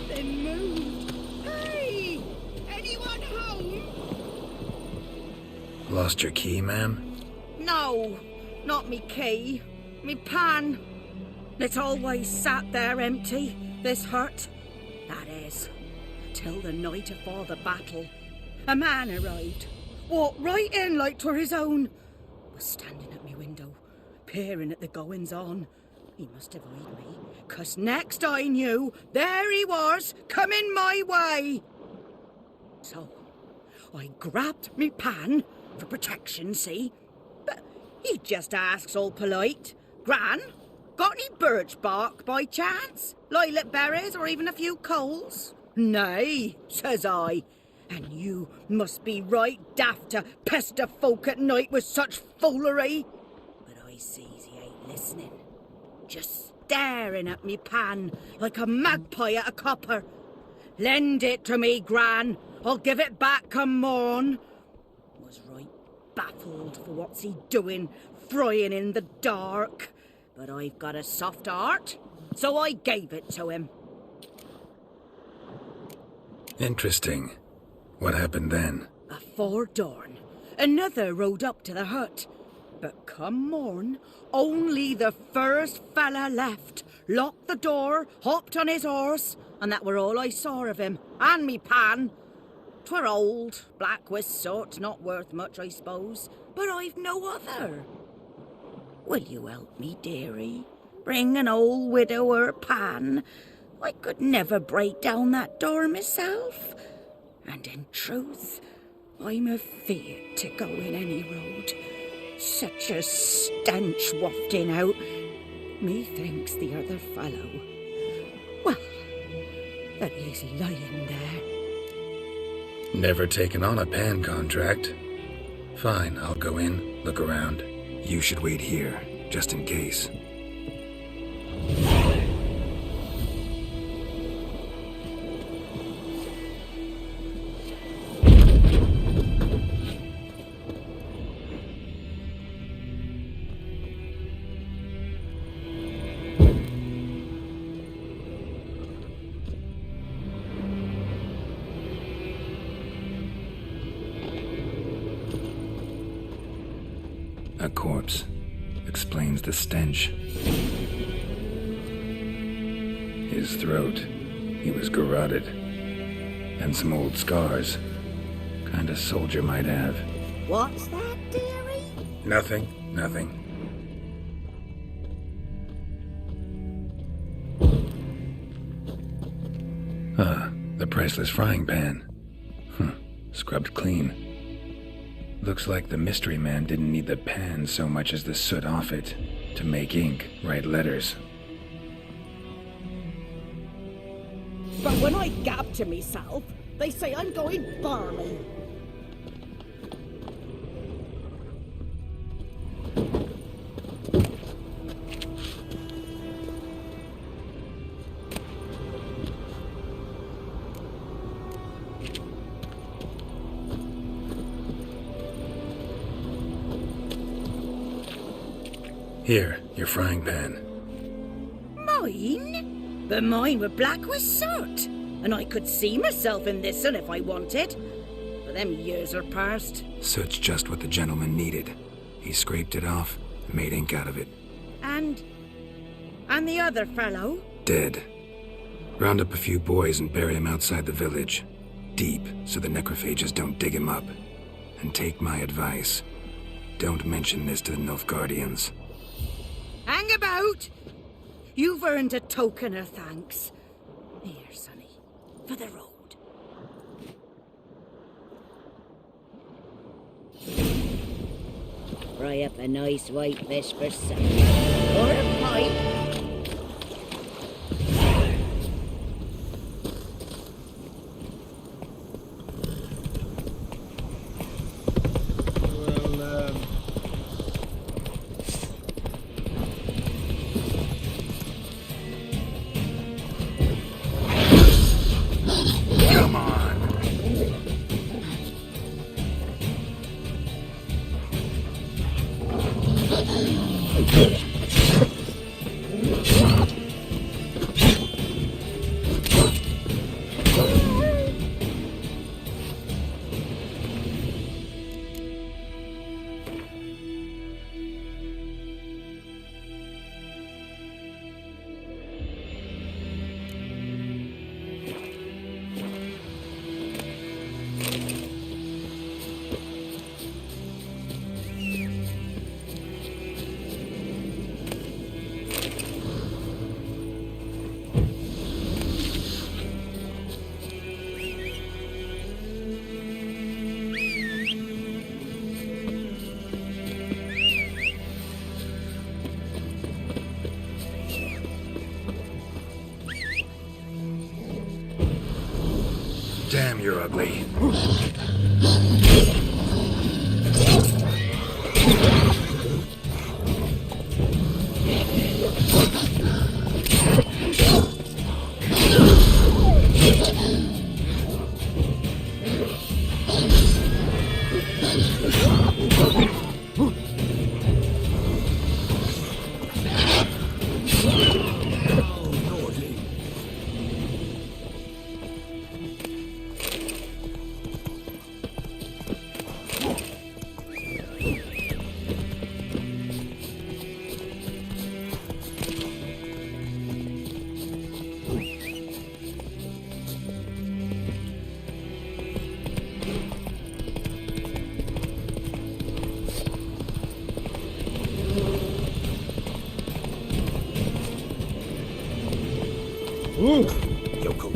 They moved. Hey! Anyone home? Lost your key, ma'am? No, not me key. Me pan. It always sat there empty, this hut. That is, till the night afore the battle. A man arrived, walked right in like 'twere his own. Was standing at me window, peering at the goings-on. He must have eyed me, 'cause next I knew, there he was, coming my way. So, I grabbed me pan, for protection, see? But he just asks all polite, Gran, got any birch bark by chance? Lilac berries or even a few coals? Nay, says I. And you must be right daft to pester folk at night with such foolery. But I sees he ain't listening. Just staring at me pan like a magpie at a copper. Lend it to me, Gran. I'll give it back come morn. Was right baffled for what's he doing, frying in the dark. But I've got a soft heart, so I gave it to him. Interesting. What hafpened then? Afore dawn, another rode up to the hut. But come morn, only the first fella left, locked the door, hopped on his horse, and that were all I saw of him, and me pan. 'Twere old, black with soot, not worth much, I suppose, but I've no other. Will you help me, dearie? Bring an old widower pan. I could never break down that door myself. And in truth, I'm afeard to go in any road. Such a stench wafting out. Methinks the other fellow, well, that he's lying there. Never taken on a pan contract. Fine, I'll go in, look around. You should wait here, just in case. A corpse. Explains the stench. His throat. He was garroted. And some old scars. Kind of soldier might have. What's that, dearie? Nothing. The priceless frying pan. Scrubbed clean. Looks like the mystery man didn't need the pan so much as the soot off it to make ink, write letters. But when I gab to myself, they say I'm going barley. Here, your frying pan. Mine? But mine were black with soot, and I could see myself in this one if I wanted. But them years are past. Soot's just what the gentleman needed. He scraped it off, and made ink out of it. And the other fellow? Dead. Round up a few boys and bury him outside the village. Deep, so the necrophages don't dig him up. And take my advice. Don't mention this to the Nilfgaardians. Hang about! You've earned a token of thanks. Here, sonny, for the road. Fry up a nice white fish for supper. Or a pipe. Damn, you're ugly. Yoko.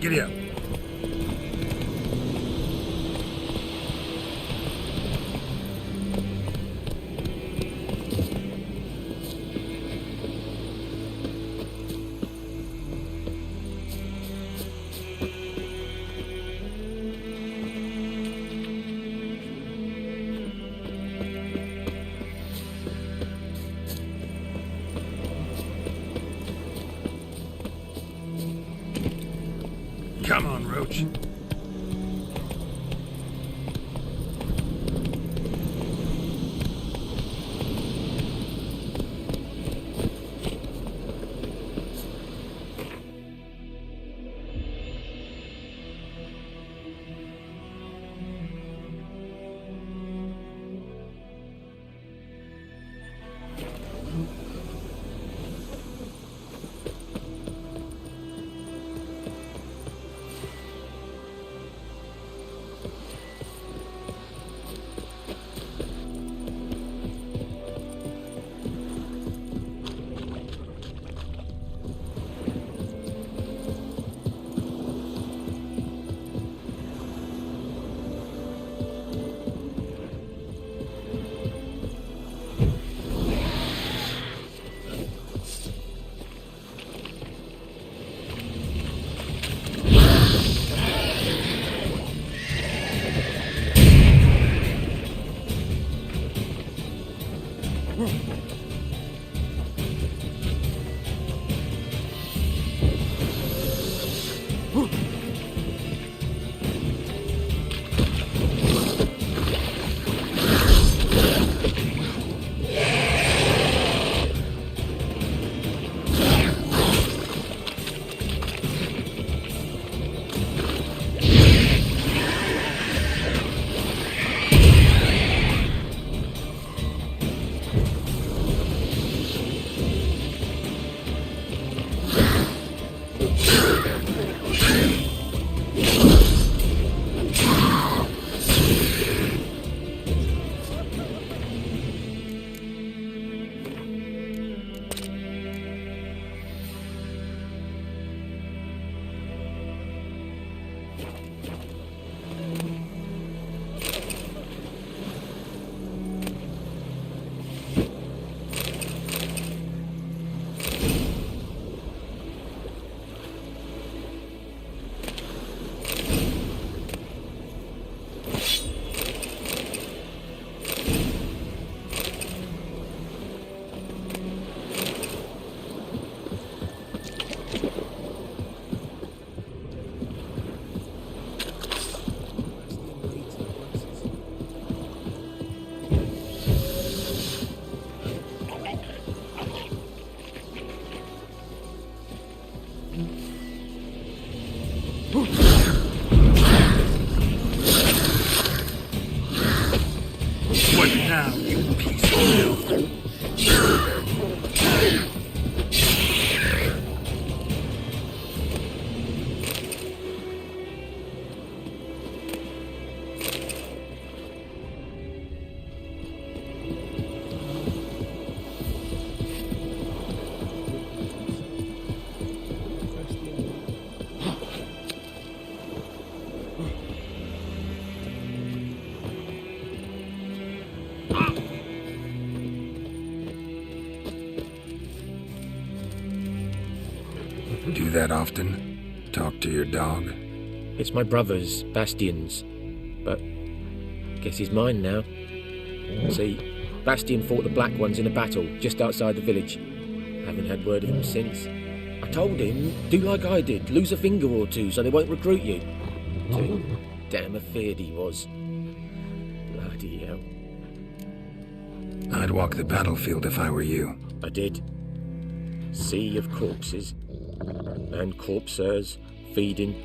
Giddy up. Come on, Roach. What now, you piece of filth? Do that often? Talk to your dog? It's my brother's, Bastian's, but guess he's mine now. See, Bastian fought the Black Ones in a battle just outside the village. Haven't had word of him since. I told him, do like I did, lose a finger or two so they won't recruit you. Too damn afeard he was. Bloody hell. I'd walk the battlefield if I were you. I did. Sea of corpses. And corpsers, feeding.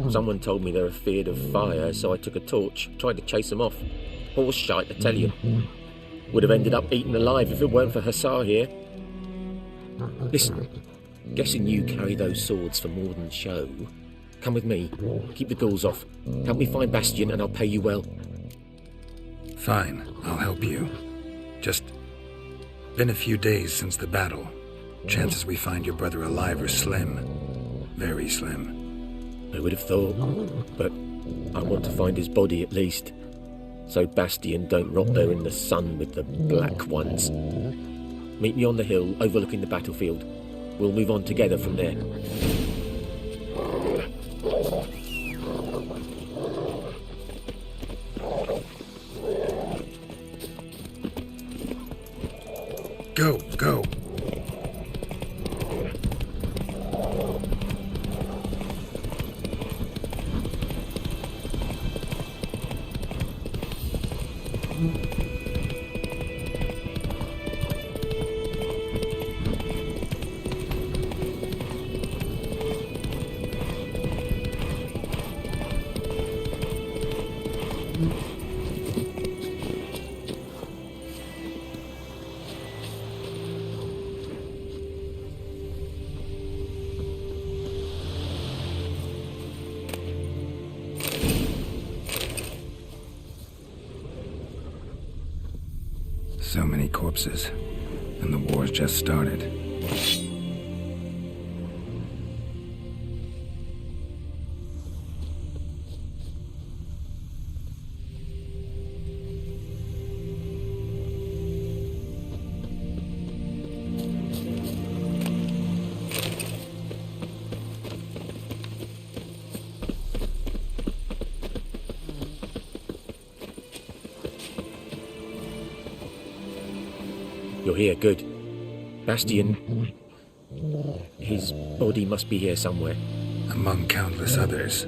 Someone told me they're afeard of fire, so I took a torch, tried to chase them off. Horse shite, I tell you. Would have ended up eaten alive if it weren't for Hussar here. Listen, guessing you carry those swords for more than show. Come with me, keep the ghouls off. Help me find Bastian and I'll pay you well. Fine, I'll help you. Just been a few days since the battle. Chances we find your brother alive are slim. Very slim. I would have thought, but I want to find his body at least, so Bastian don't rot there in the sun with the black ones. Meet me on the hill overlooking the battlefield. We'll move on together from there. Go. So many corpses, and the war's just started. You're here, good. Bastian, his body must be here somewhere. Among countless others.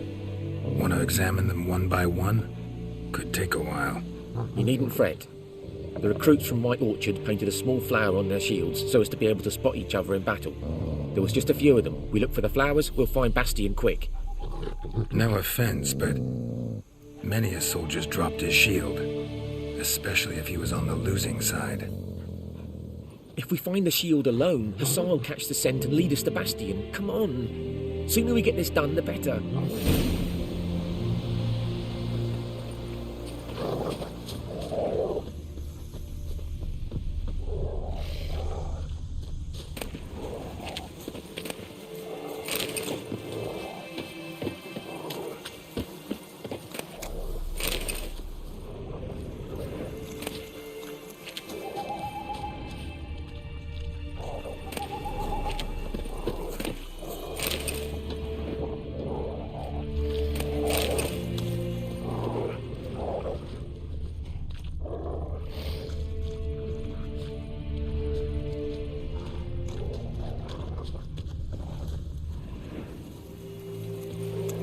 Want to examine them one by one? Could take a while. You needn't fret. The recruits from White Orchard painted a small flower on their shields so as to be able to spot each other in battle. There was just a few of them. We look for the flowers, we'll find Bastian quick. No offense, but many a soldier's dropped his shield, especially if he was on the losing side. If we find the shield alone, Hassan will catch the scent and lead us to Bastian. Come on. Sooner we get this done, the better.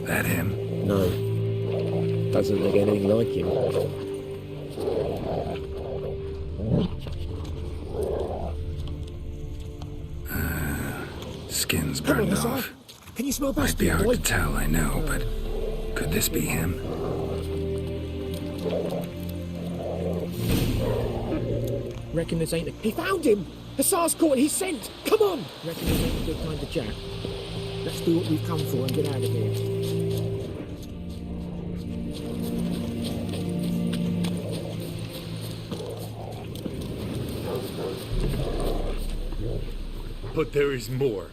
That him? No. Doesn't look anything like him. Skin's burned off. Can you smell Might be Bastian, hard boy? to tell, I know, but could this be him? Reckon this ain't a... He found him! Hussar's caught his scent! Come on! Reckon this ain't a good time to chat. Let's do what we've come for and get out of here. But there is more.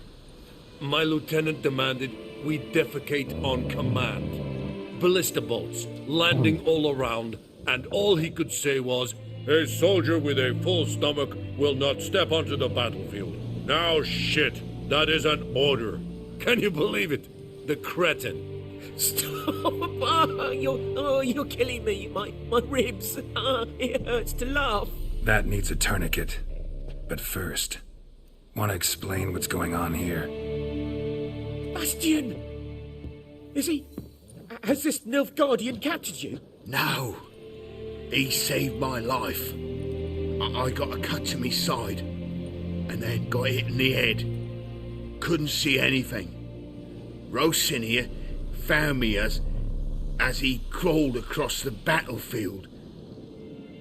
My lieutenant demanded we defecate on command. Ballista bolts, landing all around, and all he could say was, "A soldier with a full stomach will not step onto the battlefield." Now shit, that is an order. Can you believe it? The cretin. Stop! You're killing me. My ribs. It hurts to laugh. That needs a tourniquet. But first, want to explain what's going on here? Bastian! Is he... Has this Nilfgaardian captured you? No. He saved my life. I got a cut to my side, and then got hit in the head. Couldn't see anything. Rosinia found me as he crawled across the battlefield.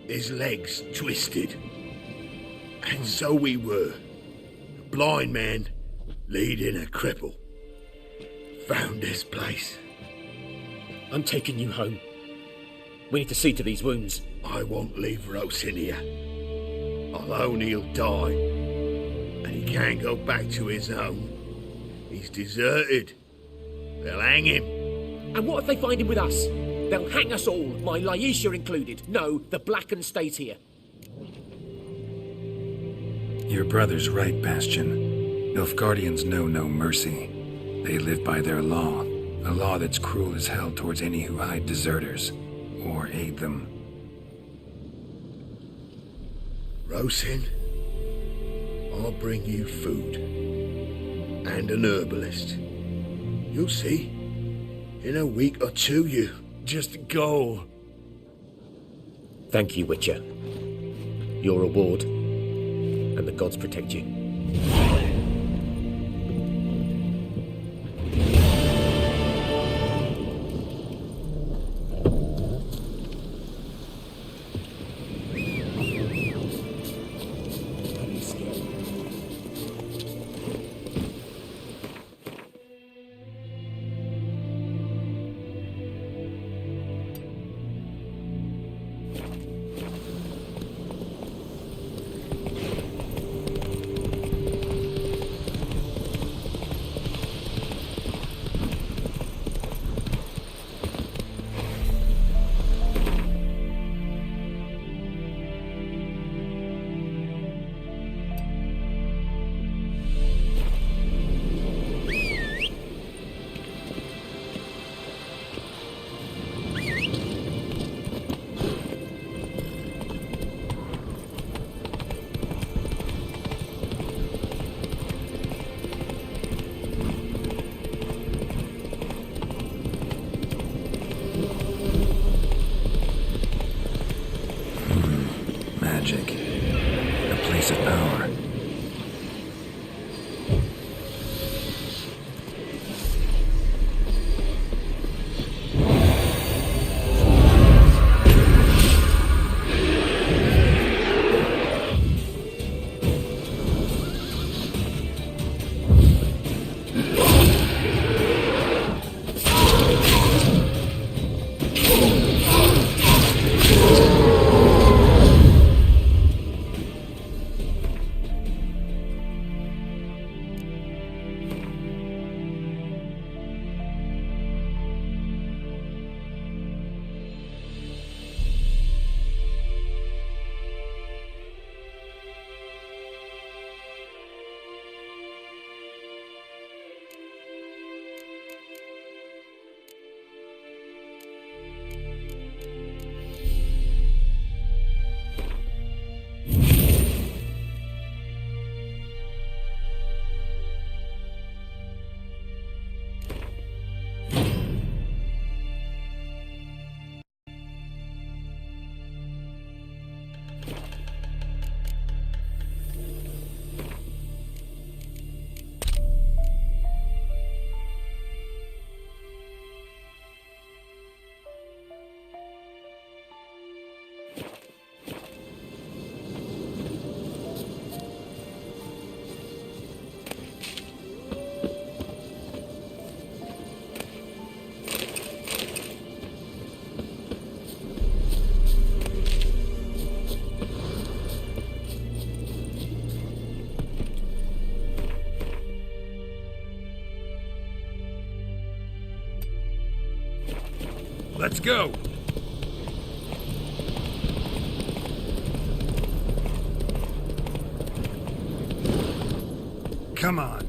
His legs twisted. And so we were. A blind man leading a cripple. Found this place. I'm taking you home. We need to see to these wounds. I won't leave Rosinia. Alone he'll die. And he can't go back to his home. He's deserted. They'll hang him. And what if they find him with us? They'll hang us all, my Laisha included. No, the Blackened stays here. Your brother's right, Bastion. Nilfgaardians know no mercy. They live by their law, a law that's cruel as hell towards any who hide deserters or aid them. Rosin, I'll bring you food. And an herbalist. You'll see. In a week or two, you just go. Thank you, Witcher. Your reward, and the gods protect you. Magic. A place of power. Let's go! Come on.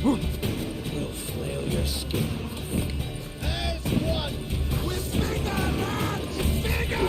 We'll flail your skin off. There's one! We're bigger, lads! Bigger!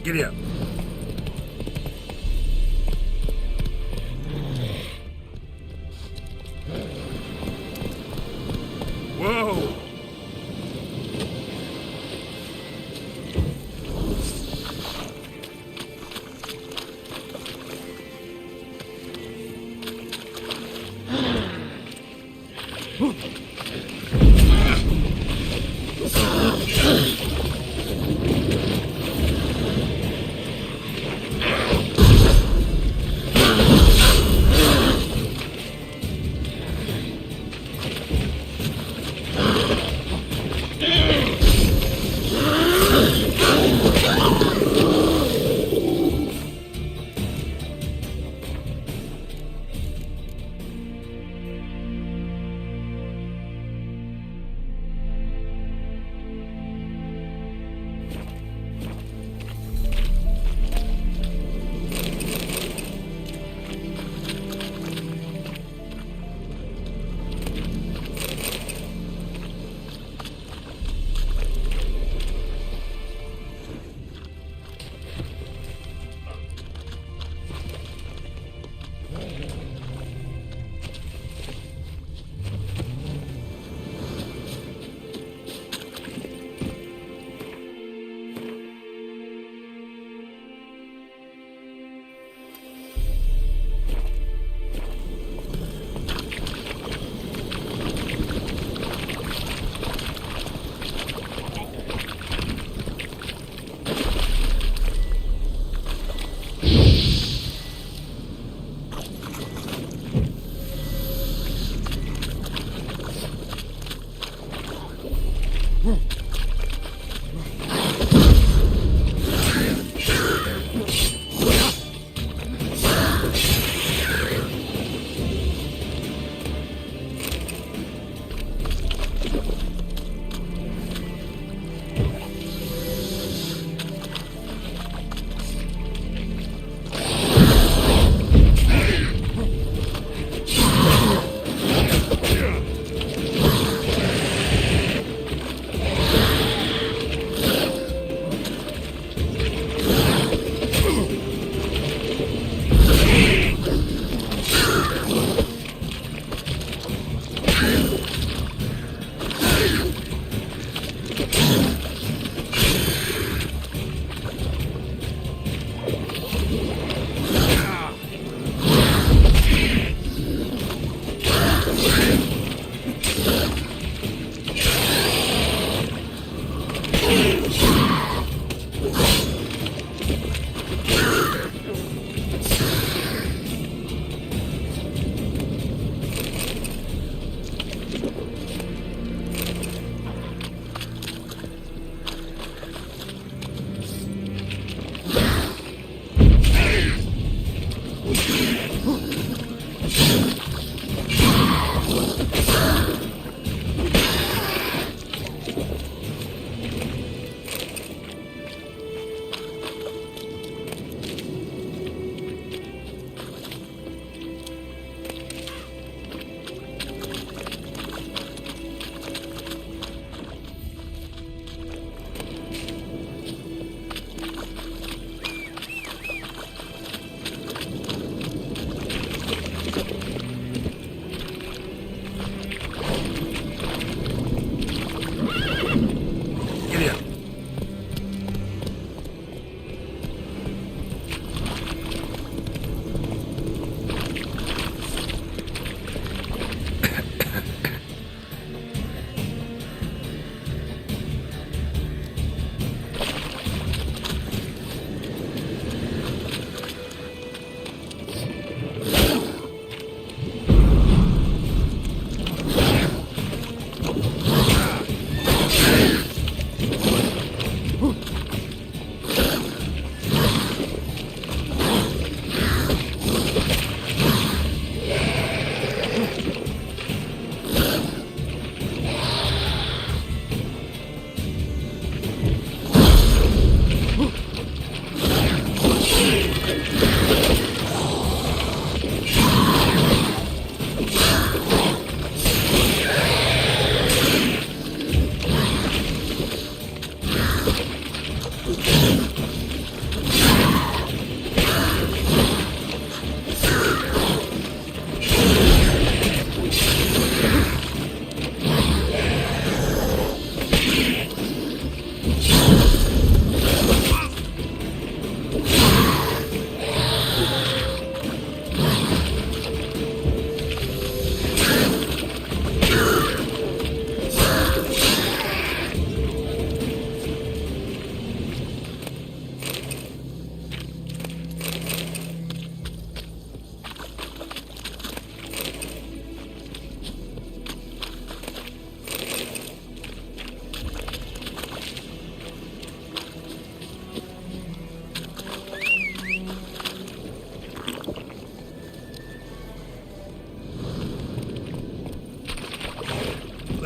Giddy up. Whoa!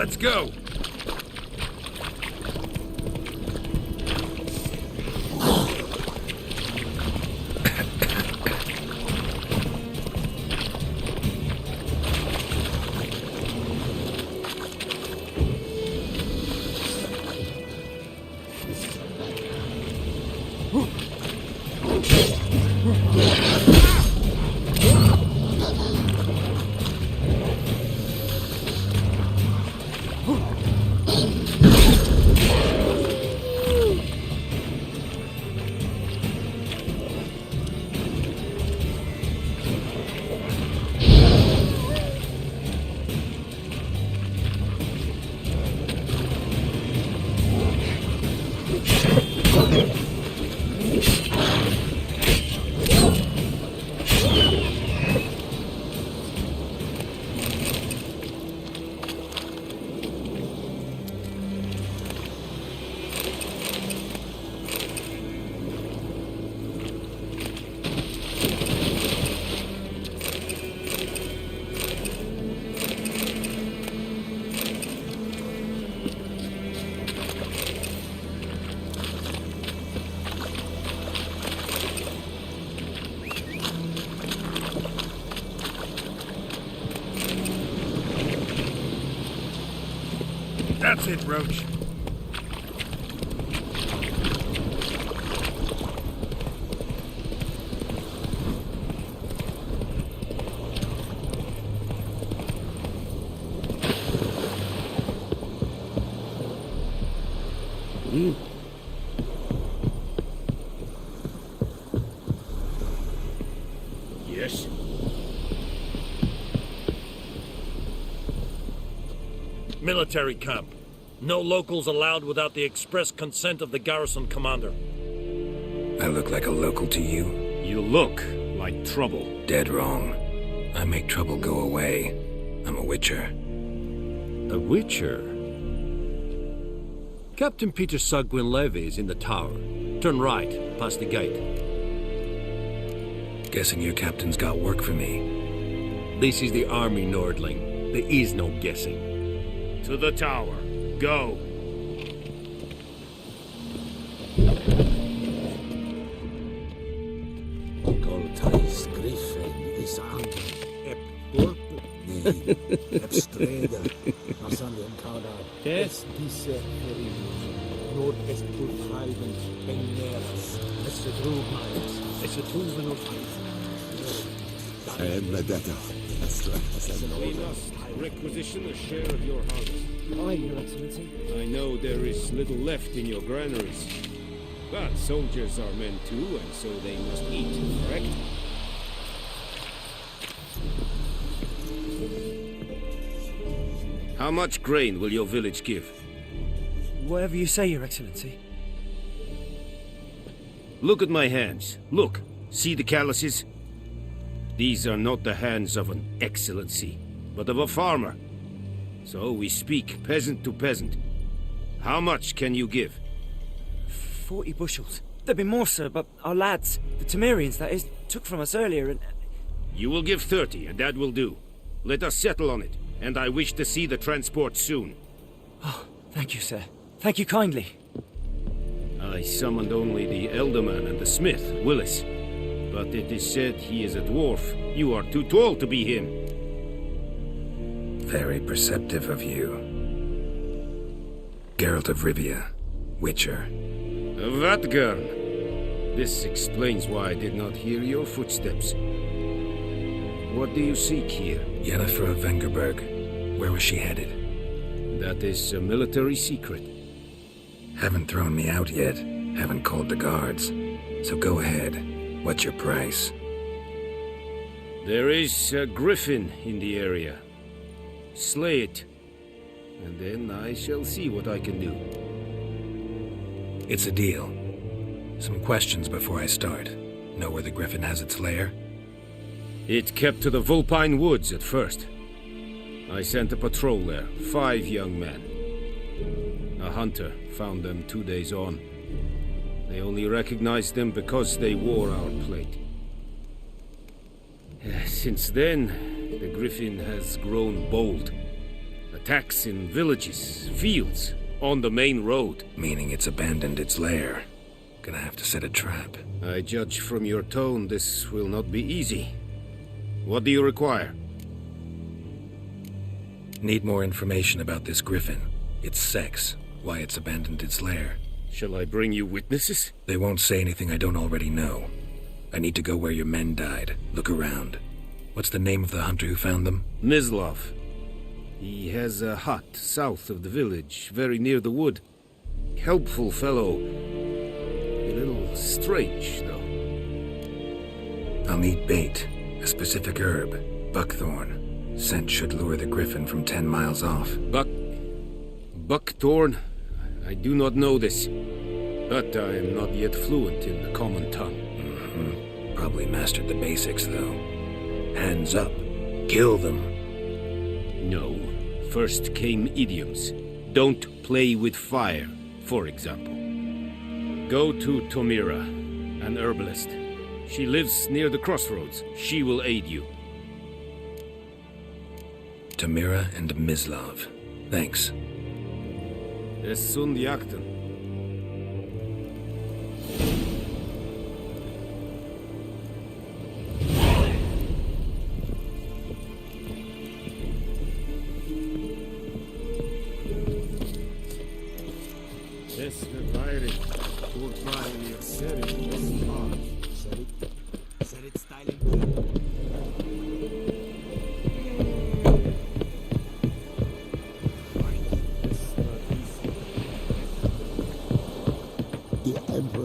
Let's go! That's it, Roach. Yes? Military camp. No locals allowed without the express consent of the garrison commander. I look like a local to you? You look like trouble. Dead wrong. I make trouble go away. I'm a witcher. A witcher? Captain Peter Sagwin Levy is in the tower. Turn right, past the gate. Guessing your captain's got work for me. This is the army, Nordling. There is no guessing. To the tower. Go. Goltais Griffin is angry. Ep Dorp, nee, Ep Streda, Asandem Kauda, Es Disse Ferin, Nordest Bulfreiben, Benneras, Es Drugmais, Es Truven of Medetta. We must requisition a share of your harvest. Aye, Your Excellency. I know there is little left in your granaries. But soldiers are men too, and so they must eat, correct? How much grain will your village give? Whatever you say, Your Excellency. Look at my hands. Look. See the calluses? These are not the hands of an excellency, but of a farmer. So we speak peasant to peasant. How much can you give? 40 bushels. There'd be more, sir, but our lads, the Temerians, that is, took from us earlier and... You will give 30, and that will do. Let us settle on it, and I wish to see the transport soon. Oh, thank you, sir. Thank you kindly. I summoned only the Elderman and the smith, Willis. But it is said he is a dwarf. You are too tall to be him. Very perceptive of you. Geralt of Rivia, Witcher. Vatgarn. This explains why I did not hear your footsteps. What do you seek here? Yennefer of Vengerberg. Where was she headed? That is a military secret. Haven't thrown me out yet. Haven't called the guards. So go ahead. What's your price? There is a griffin in the area. Slay it, and then I shall see what I can do. It's a deal. Some questions before I start. Know where the griffin has its lair? It kept to the Vulpine Woods at first. I sent a patrol there, 5 young men. A hunter found them 2 days on. They only recognized them because they wore our plate. Since then, the griffin has grown bold. A Attacks in villages, fields, on the main road. Meaning it's abandoned its lair. Gonna have to set a trap. I judge from your tone this will not be easy. What do you require? Need more information about this griffin. Its sex, why it's abandoned its lair. Shall I bring you witnesses? They won't say anything I don't already know. I need to go where your men died. Look around. What's the name of the hunter who found them? Mislav. He has a hut south of the village, very near the wood. Helpful fellow. A little strange, though. I'll need bait. A specific herb. Buckthorn. Scent should lure the griffin from 10 miles off. Buckthorn? I do not know this. But I am not yet fluent in the common tongue. Mm-hmm. Probably mastered the basics, though. Hands up. Kill them. No. First came idioms. Don't play with fire, for example. Go to Temeria, an herbalist. She lives near the crossroads. She will aid you. Temeria and Mislav. Thanks. Es sunt jakten.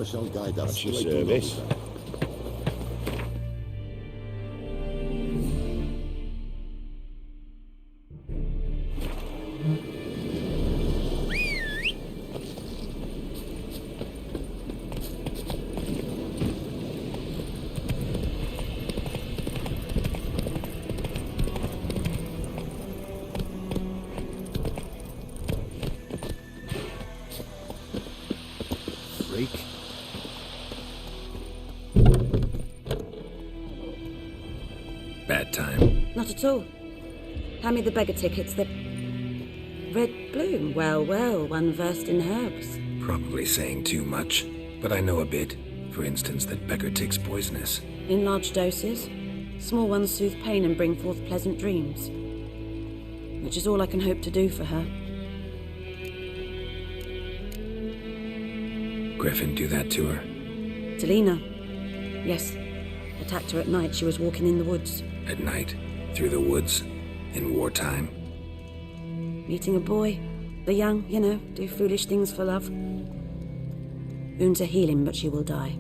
Shall guide us Your straight service. to Bad time. Not at all. Hand me the beggar tickets, the... Red bloom. Well, well, one versed in herbs. Probably saying too much, but I know a bit. For instance, that beggar tick's poisonous. In large doses. Small ones soothe pain and bring forth pleasant dreams. Which is all I can hope to do for her. Griffin do that to her? Delina. Yes. Attacked her at night. She was walking in the woods. At night? Through the woods? In wartime? Meeting a boy. The young, you know, do foolish things for love. Wounds are healing, but she will die.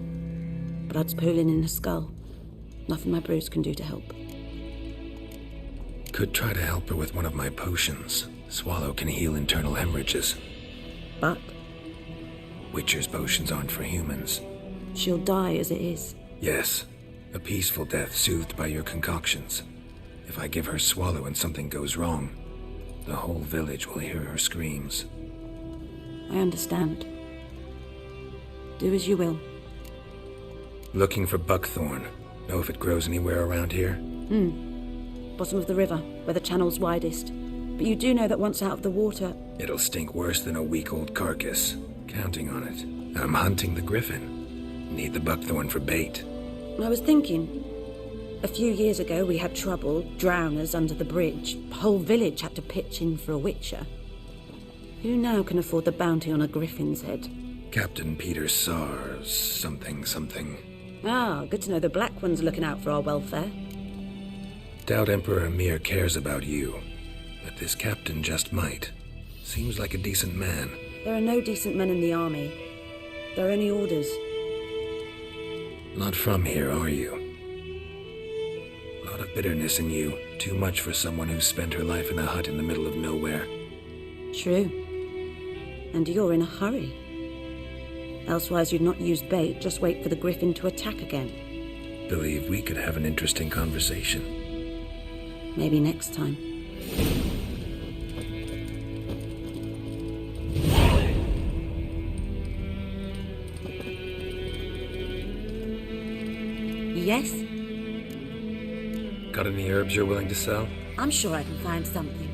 Blood's pooling in her skull. Nothing my brews can do to help. Could try to help her with one of my potions. Swallow can heal internal hemorrhages. But? Witcher's potions aren't for humans. She'll die as it is. Yes. A peaceful death soothed by your concoctions. If I give her Swallow and something goes wrong, the whole village will hear her screams. I understand. Do as you will. Looking for buckthorn. Know if it grows anywhere around here? Bottom of the river, where the channel's widest. But you do know that once out of the water... It'll stink worse than a week-old carcass. Counting on it. I'm hunting the griffin. Need the buckthorn for bait. I was thinking, a few years ago we had trouble, drowners under the bridge. The whole village had to pitch in for a witcher. Who now can afford the bounty on a griffin's head? Captain Peter Sars, something. Ah, good to know the Black One's looking out for our welfare. Doubt Emperor Emir cares about you, but this captain just might. Seems like a decent man. There are no decent men in the army. There are only orders. Not from here, are you? A lot of bitterness in you. Too much for someone who's spent her life in a hut in the middle of nowhere. True. And you're in a hurry. Elsewise you'd not use bait, just wait for the griffin to attack again. Believe we could have an interesting conversation. Maybe next time. Yes? Got any herbs you're willing to sell? I'm sure I can find something.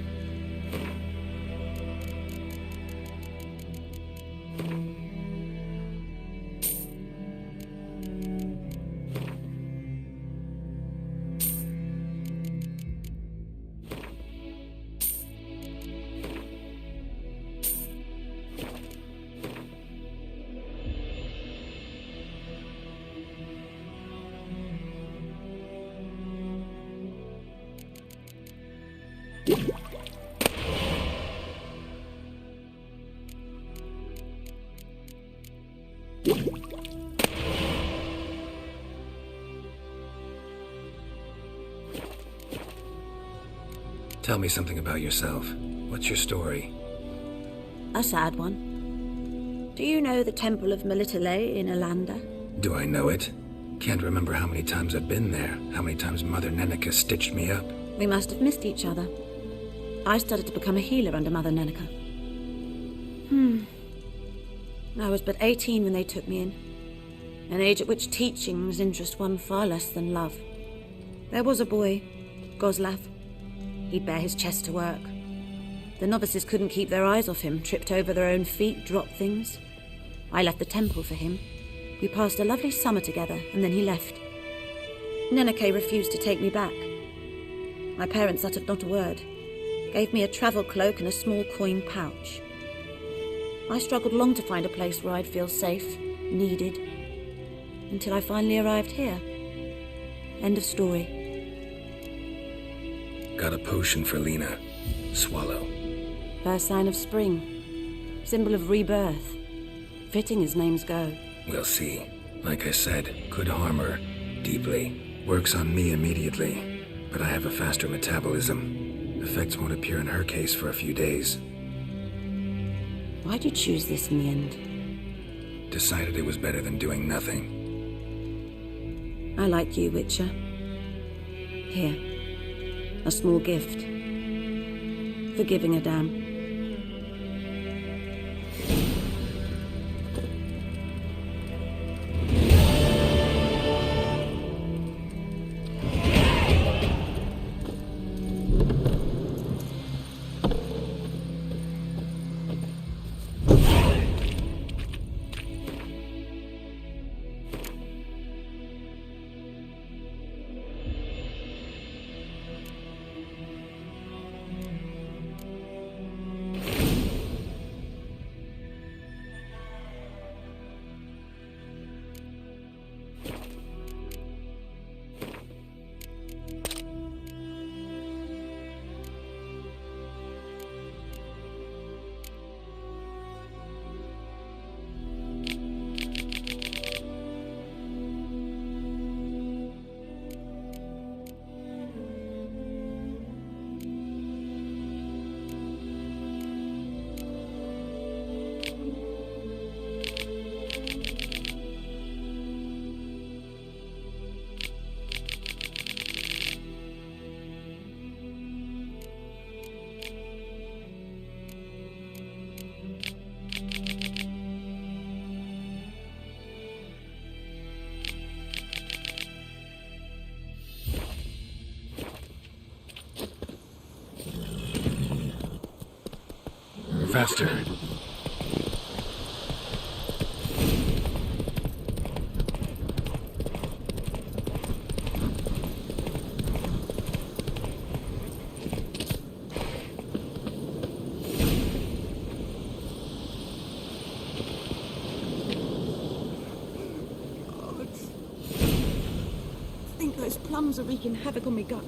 Tell me something about yourself. What's your story? A sad one. Do you know the Temple of Melitele in Alanda? Do I know it? Can't remember how many times I've been there, how many times Mother Neneka stitched me up. We must have missed each other. I started to become a healer under Mother Neneka. I was but 18 when they took me in. An age at which teachings interest one far less than love. There was a boy, Goslav. He'd bare his chest to work. The novices couldn't keep their eyes off him, tripped over their own feet, dropped things. I left the temple for him. We passed a lovely summer together, and then he left. Neneke refused to take me back. My parents uttered not a word, gave me a travel cloak and a small coin pouch. I struggled long to find a place where I'd feel safe, needed, until I finally arrived here. End of story. Got a potion for Lena. Swallow. First sign of spring. Symbol of rebirth. Fitting as names go. We'll see. Like I said, could harm her. Deeply. Works on me immediately. But I have a faster metabolism. Effects won't appear in her case for a few days. Why'd you choose this in the end? Decided it was better than doing nothing. I like you, Witcher. Here. A small gift. For giving a damn. Faster. I think those plums are wreaking havoc on my gut.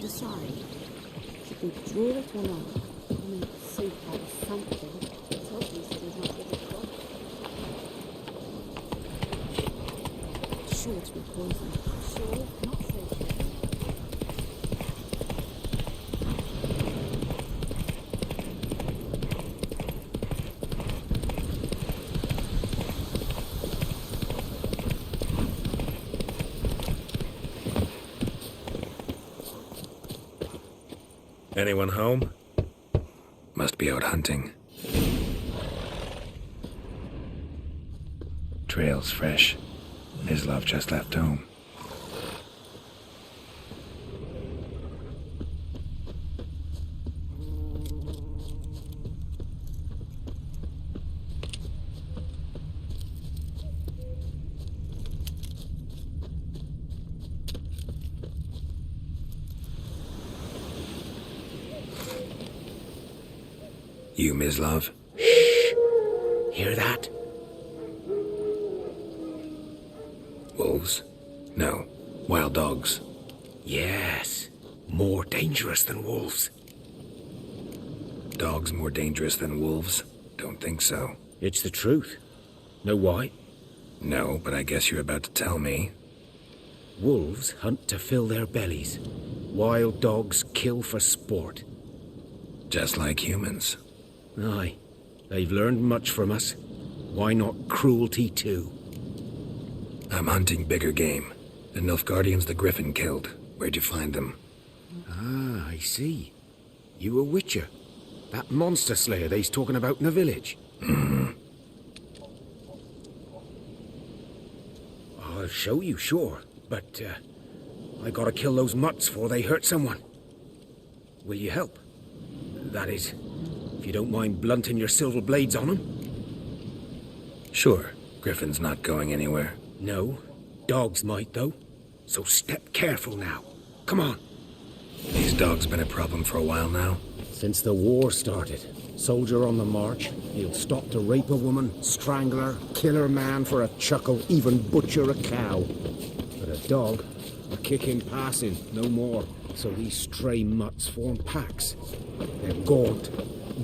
I'm sorry. Should we draw it or not? I mean, soup had something. It's obvious it is not what it was. Sure to be poison. Sure, not so sure. Anyone home? Must be out hunting. Trail's fresh. His love just left home. You, Mislav? Shh! Hear that? Wolves? No. Wild dogs. Yes. More dangerous than wolves. Dogs more dangerous than wolves? Don't think so. It's the truth. Know why? No, but I guess you're about to tell me. Wolves hunt to fill their bellies. Wild dogs kill for sport. Just like humans. Aye. They've learned much from us. Why not cruelty too? I'm hunting bigger game. The Nilfgaardians the Griffin killed. Where'd you find them? Ah, I see. You a witcher. That monster slayer they's talking about in the village. Mm-hmm. I'll show you, sure. But, I gotta kill those mutts before they hurt someone. Will you help? That is, if you don't mind blunting your silver blades on them. Sure. Griffin's not going anywhere. No. Dogs might, though. So step careful now. Come on. These dogs been a problem for a while now? Since the war started. Soldier on the march. He'll stop to rape a woman, strangle her, kill her man for a chuckle, even butcher a cow. But a dog, a kick in passing, no more. So these stray mutts form packs. They're gaunt,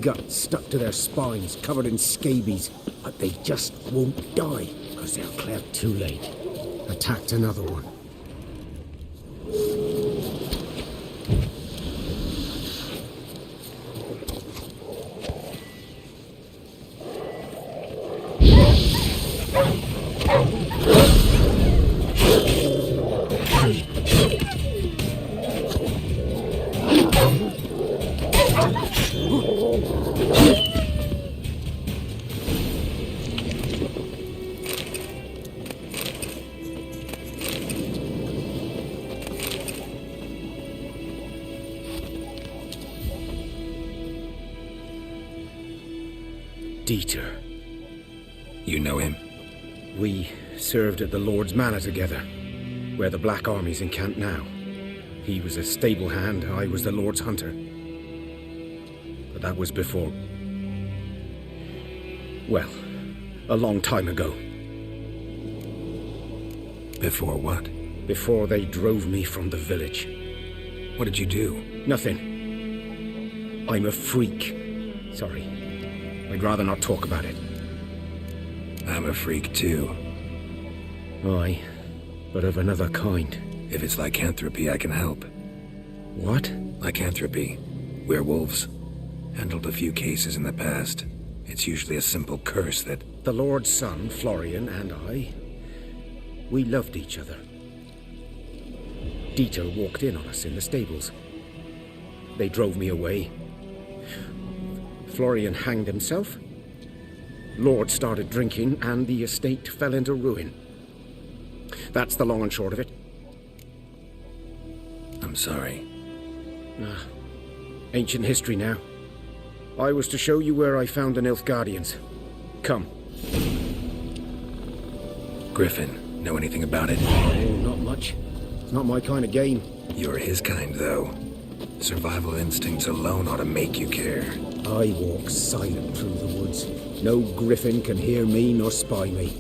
guts stuck to their spines, covered in scabies. But they just won't die, because they're clear. Too late. Attacked another one. Dieter. You know him? We served at the Lord's Manor together, where the Black Army's encamped now. He was a stable hand, I was the Lord's hunter. But that was before... well, a long time ago. Before what? Before they drove me from the village. What did you do? Nothing. I'm a freak. Sorry. I'd rather not talk about it. I'm a freak too. Aye, but of another kind. If it's lycanthropy, I can help. What? Lycanthropy. Werewolves. Handled a few cases in the past. It's usually a simple curse that... The Lord's son, Florian, and I... we loved each other. Dieter walked in on us in the stables. They drove me away. Florian hanged himself. Lord started drinking, and the estate fell into ruin. That's the long and short of it. I'm sorry. Ancient history now. I was to show you where I found the Nilfgaardians. Come. Griffin, know anything about it? Oh, not much. It's not my kind of game. You're his kind, though. Survival instincts alone ought to make you care. I walk silent through the woods. No griffin can hear me nor spy me.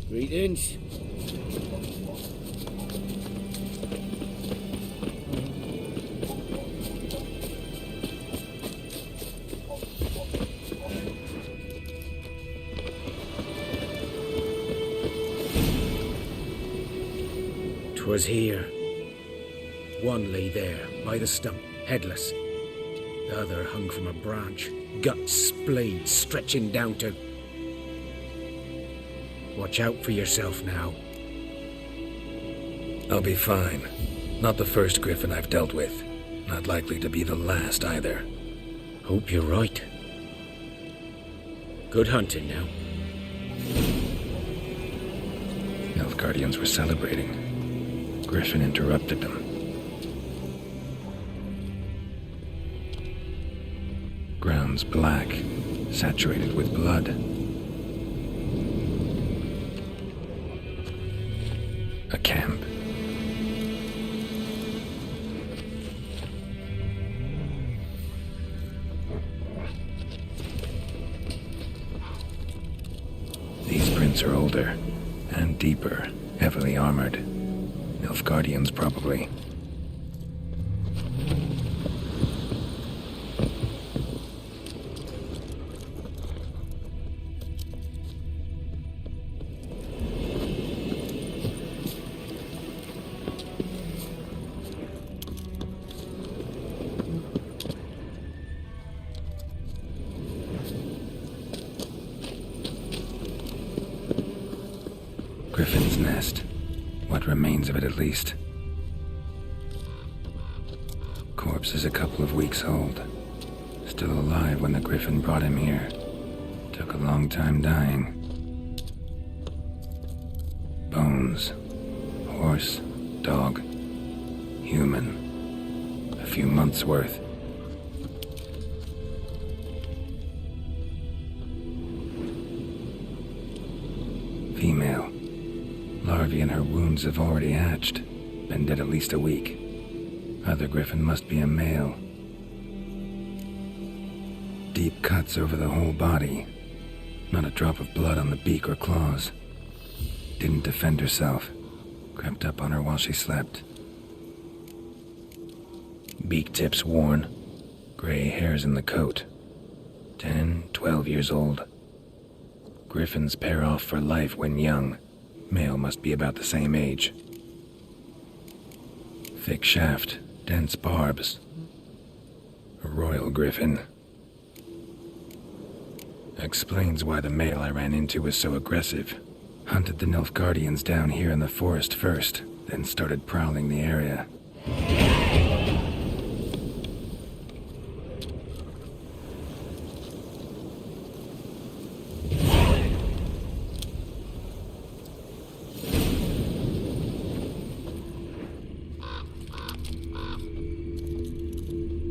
Greetings. 'Twas here. One lay there, by the stump, headless. The other hung from a branch, guts splayed, stretching down to... Watch out for yourself now. I'll be fine. Not the first griffin I've dealt with. Not likely to be the last either. Hope you're right. Good hunting now. Nilfgaardians were celebrating. Griffin interrupted them. Ground's black, saturated with blood. A camp. These prints are older and deeper, heavily armored. Nilfgaardians, probably. Griffin's nest. What remains of it, at least. Corpse is a couple of weeks old. Still alive when the griffin brought him here. Took a long time dying. Bones. Horse. Dog. Human. A few months' worth. Female. Larvae in her wounds have already hatched. Been dead at least a week. Other griffin must be a male. Deep cuts over the whole body. Not a drop of blood on the beak or claws. Didn't defend herself. Crept up on her while she slept. Beak tips worn. Gray hairs in the coat. 10, 12 years old. Griffins pair off for life when young. Male must be about the same age. Thick shaft, dense barbs. A royal griffin. Explains why the male I ran into was so aggressive. Hunted the Nilfgaardians down here in the forest first, then started prowling the area.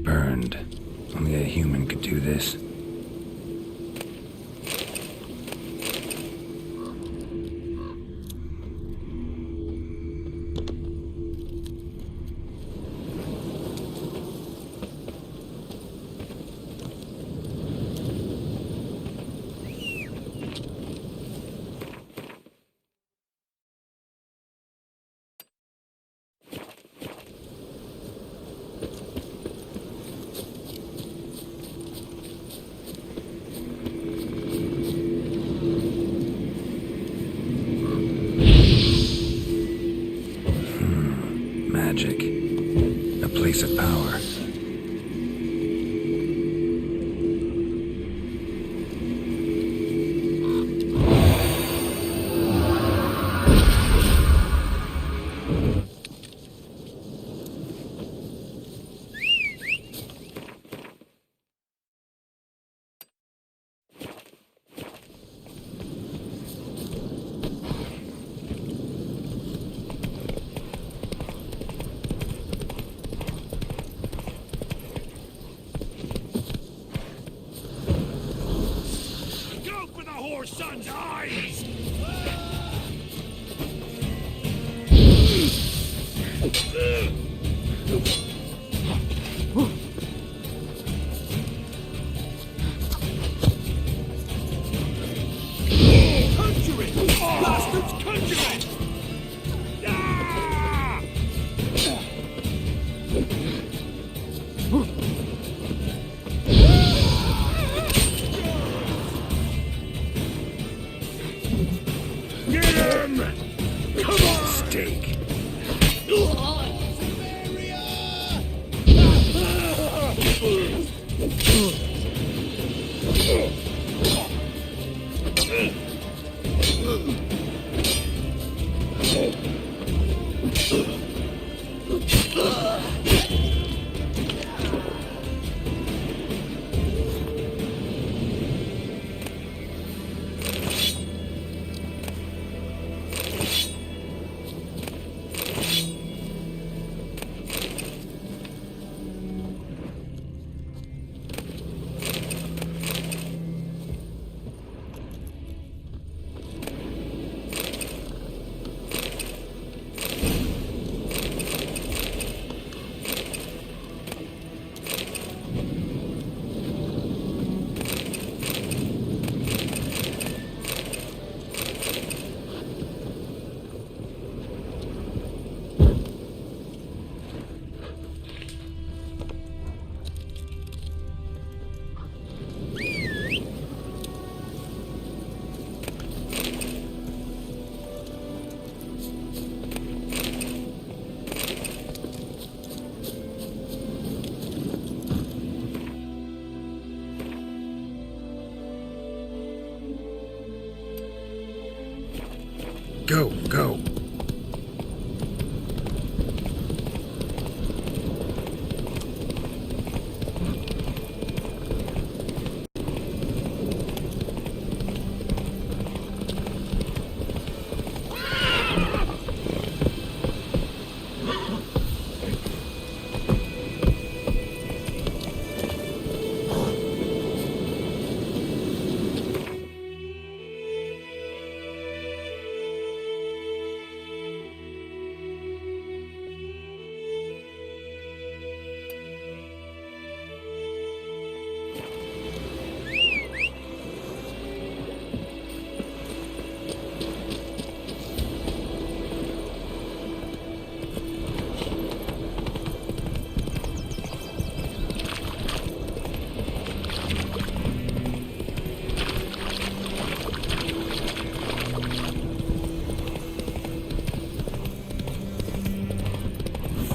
Burned. Only a human could do this. Magic. A place of power. Son's eyes! Conjure it! Bastards, conjure it! Go, go.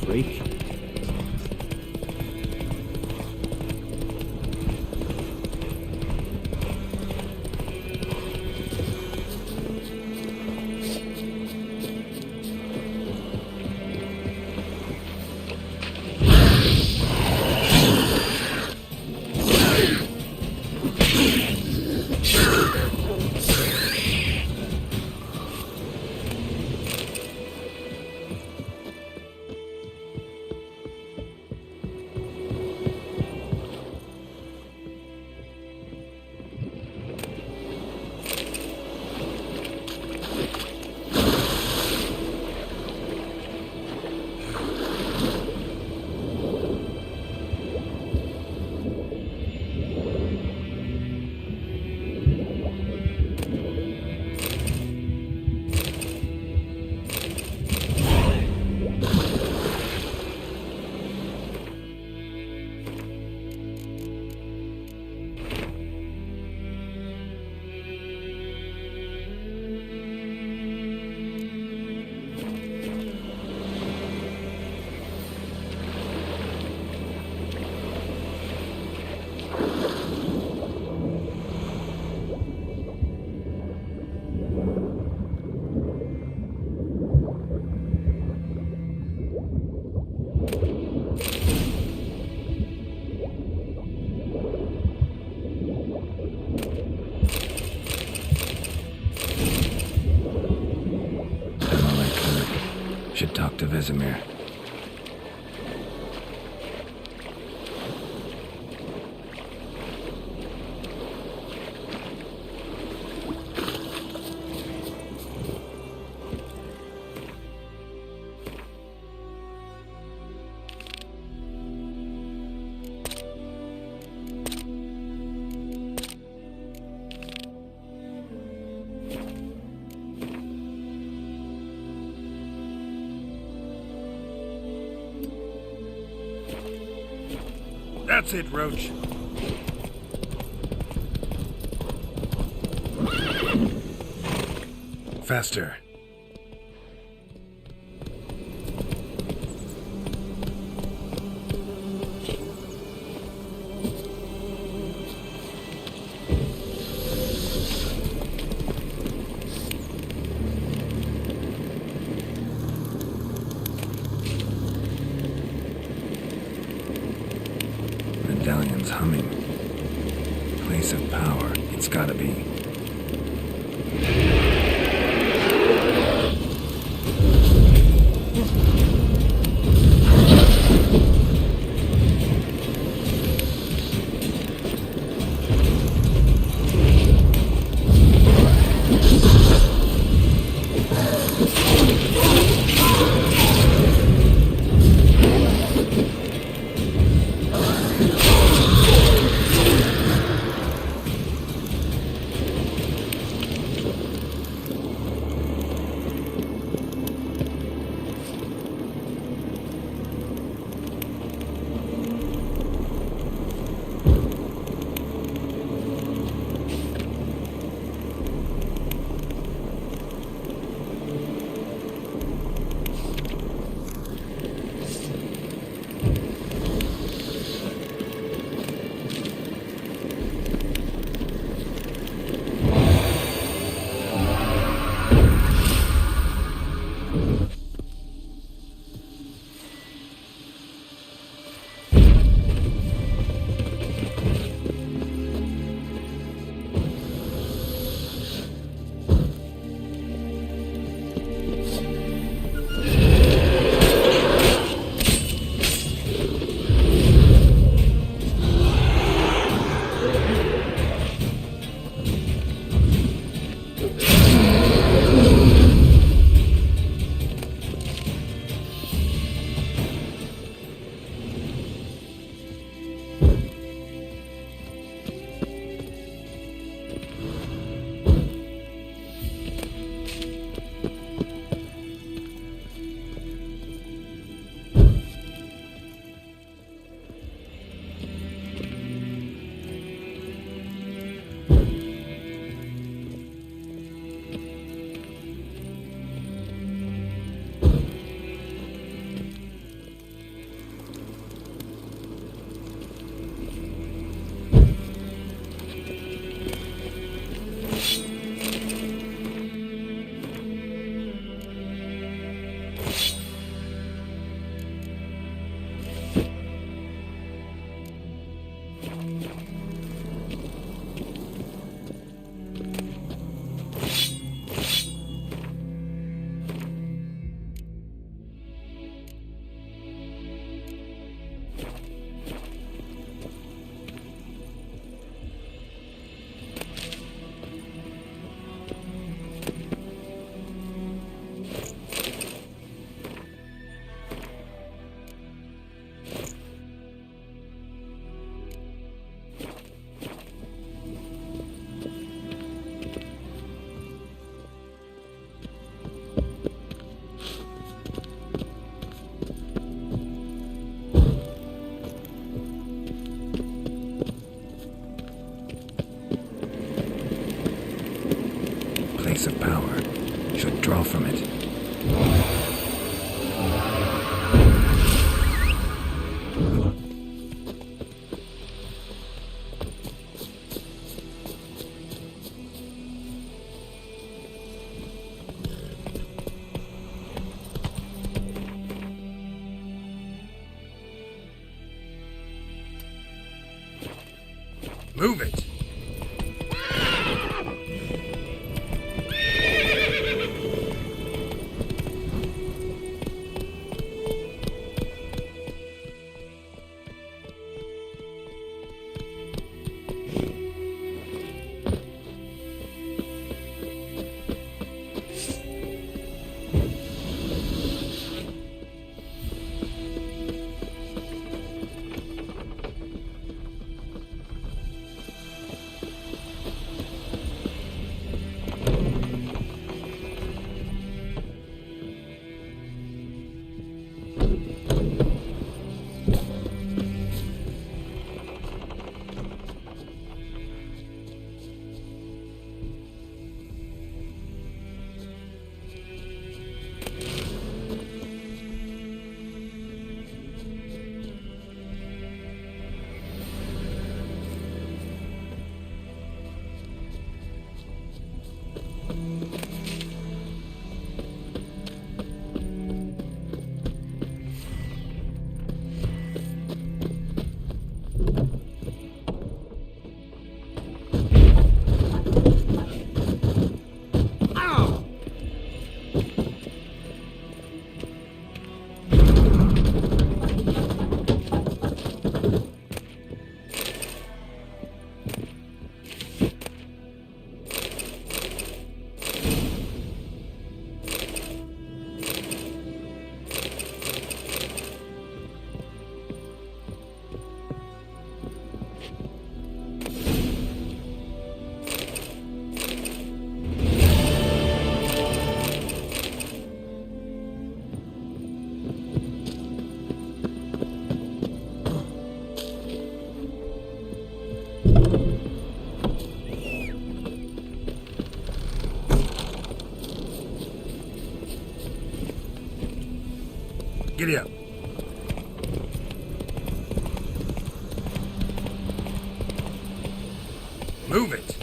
Freak. Should talk to Vizima. That's it, Roach. Faster. Medallion's humming. Place of power. It's gotta be. Should draw from it. Move it! Giddy up. Move it.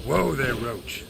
Whoa there, Roach.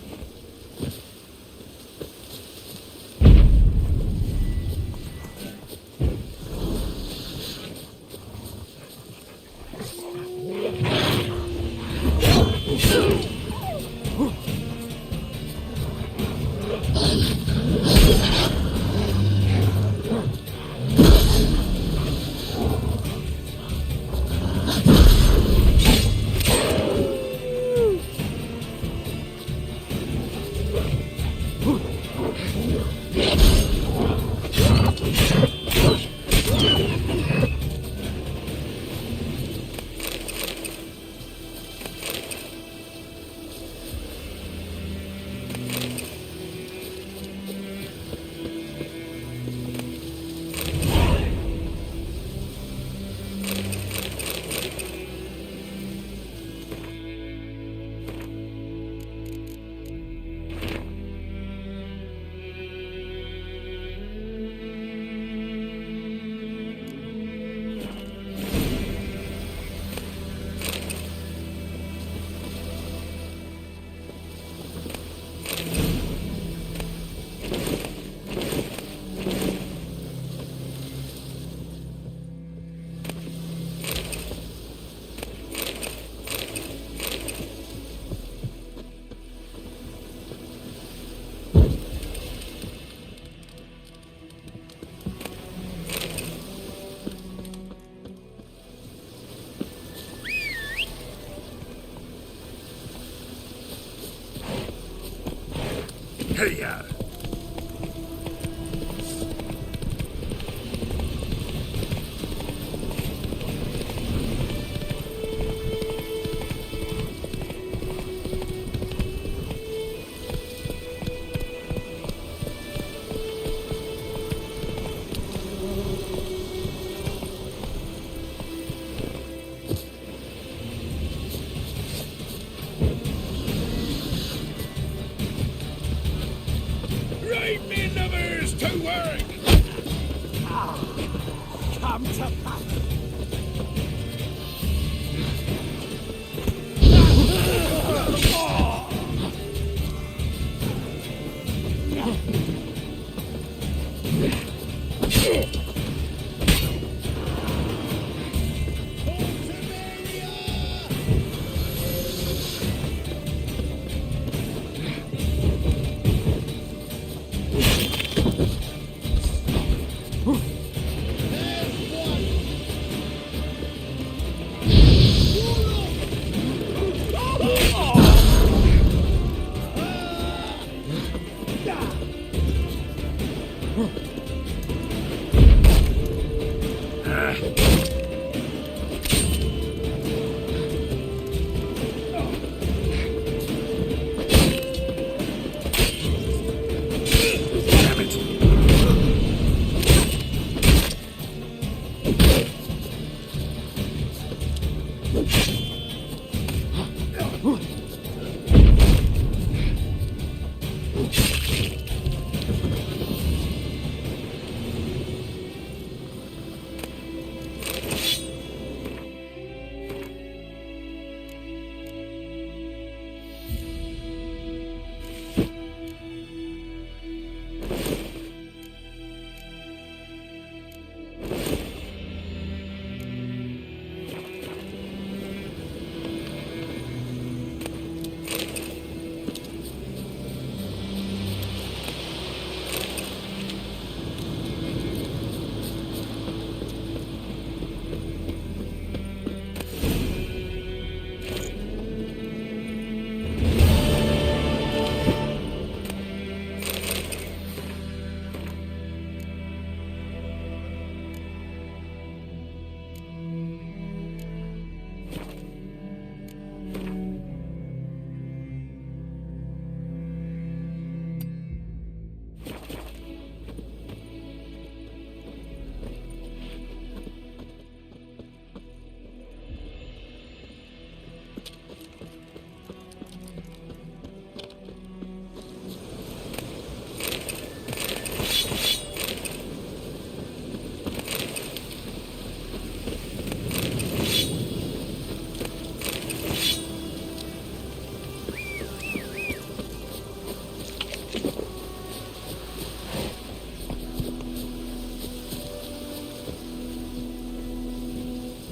Hey-ya! come to pass.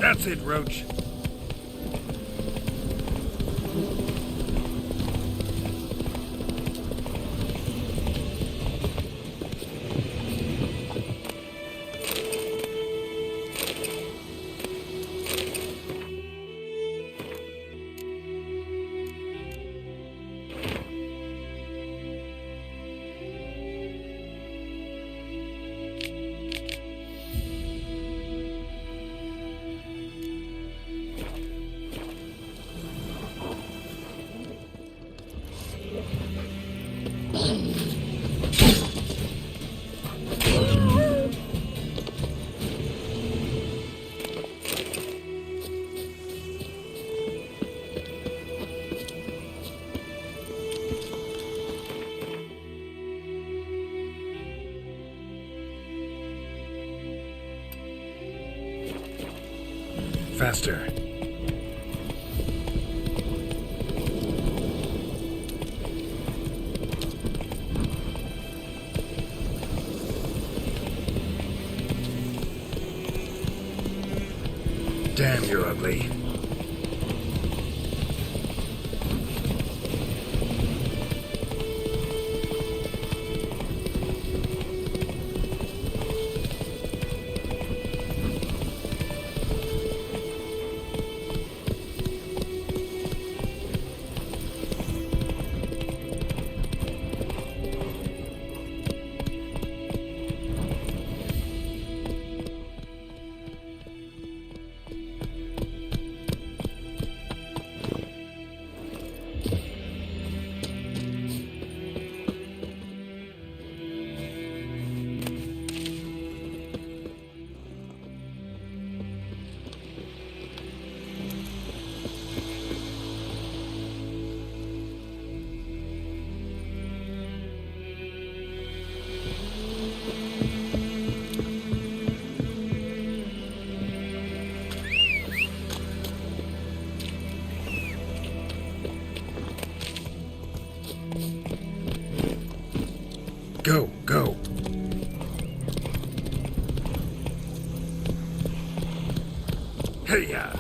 That's it, Roach. Faster. Damn, you're ugly. Go, go. Hey-ya!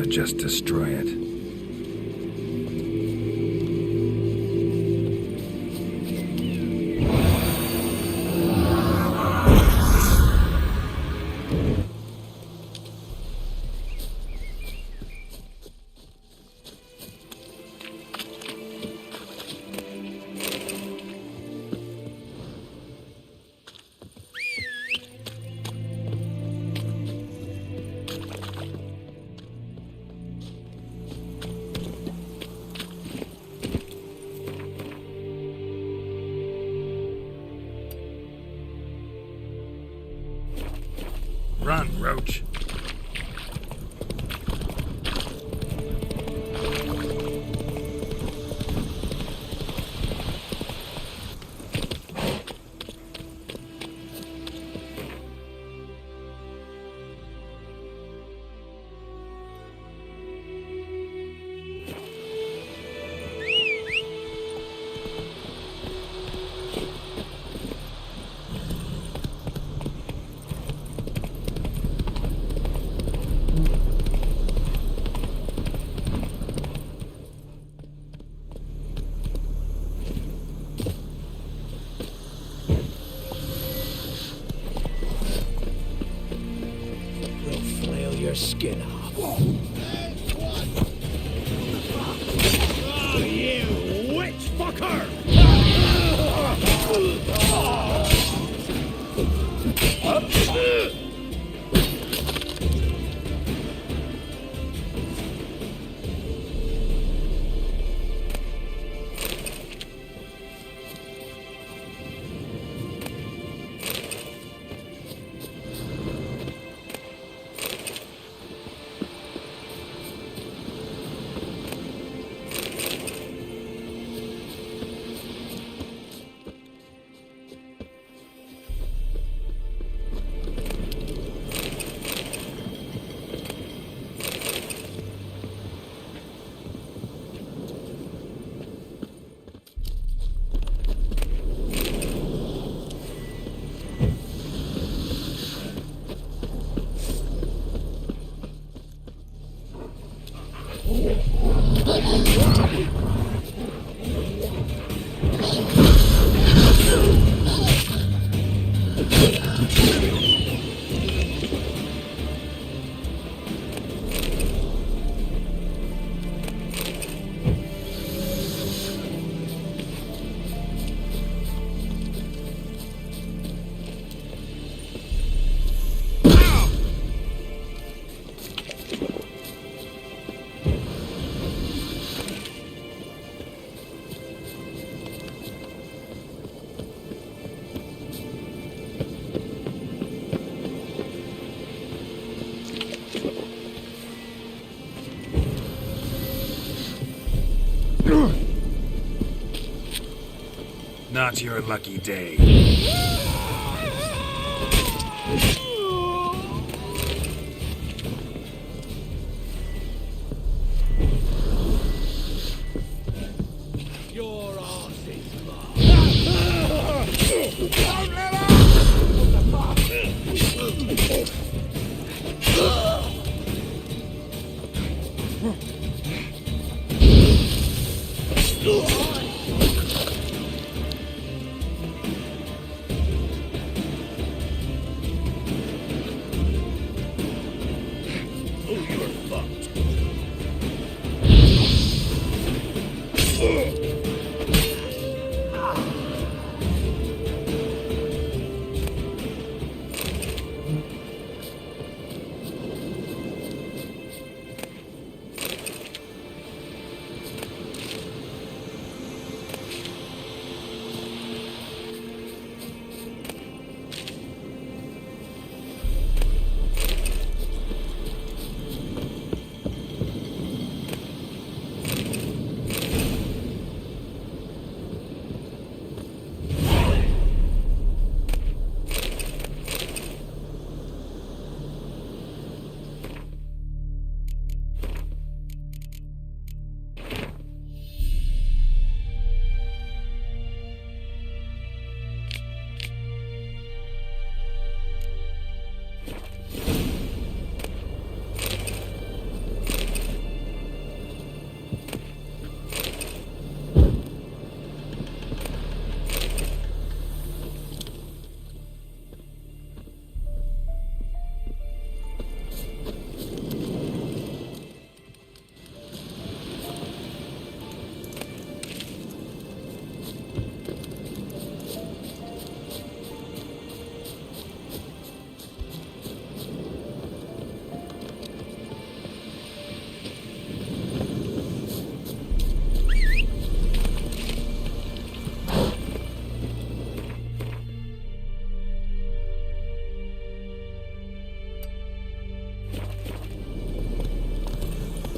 Just destroy it. Run, Roach. Skin off. Oh, you witch fucker! Not your lucky day. Your arse is mine.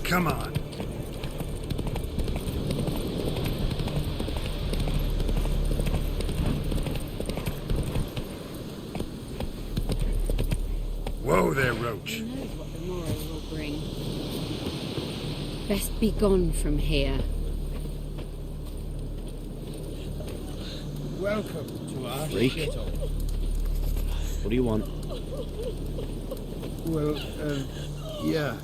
Come on. Whoa there, Roach. Who knows what the morrow will bring? Best be gone from here. Welcome to our Freak. shithole. What do you want? Well, yeah.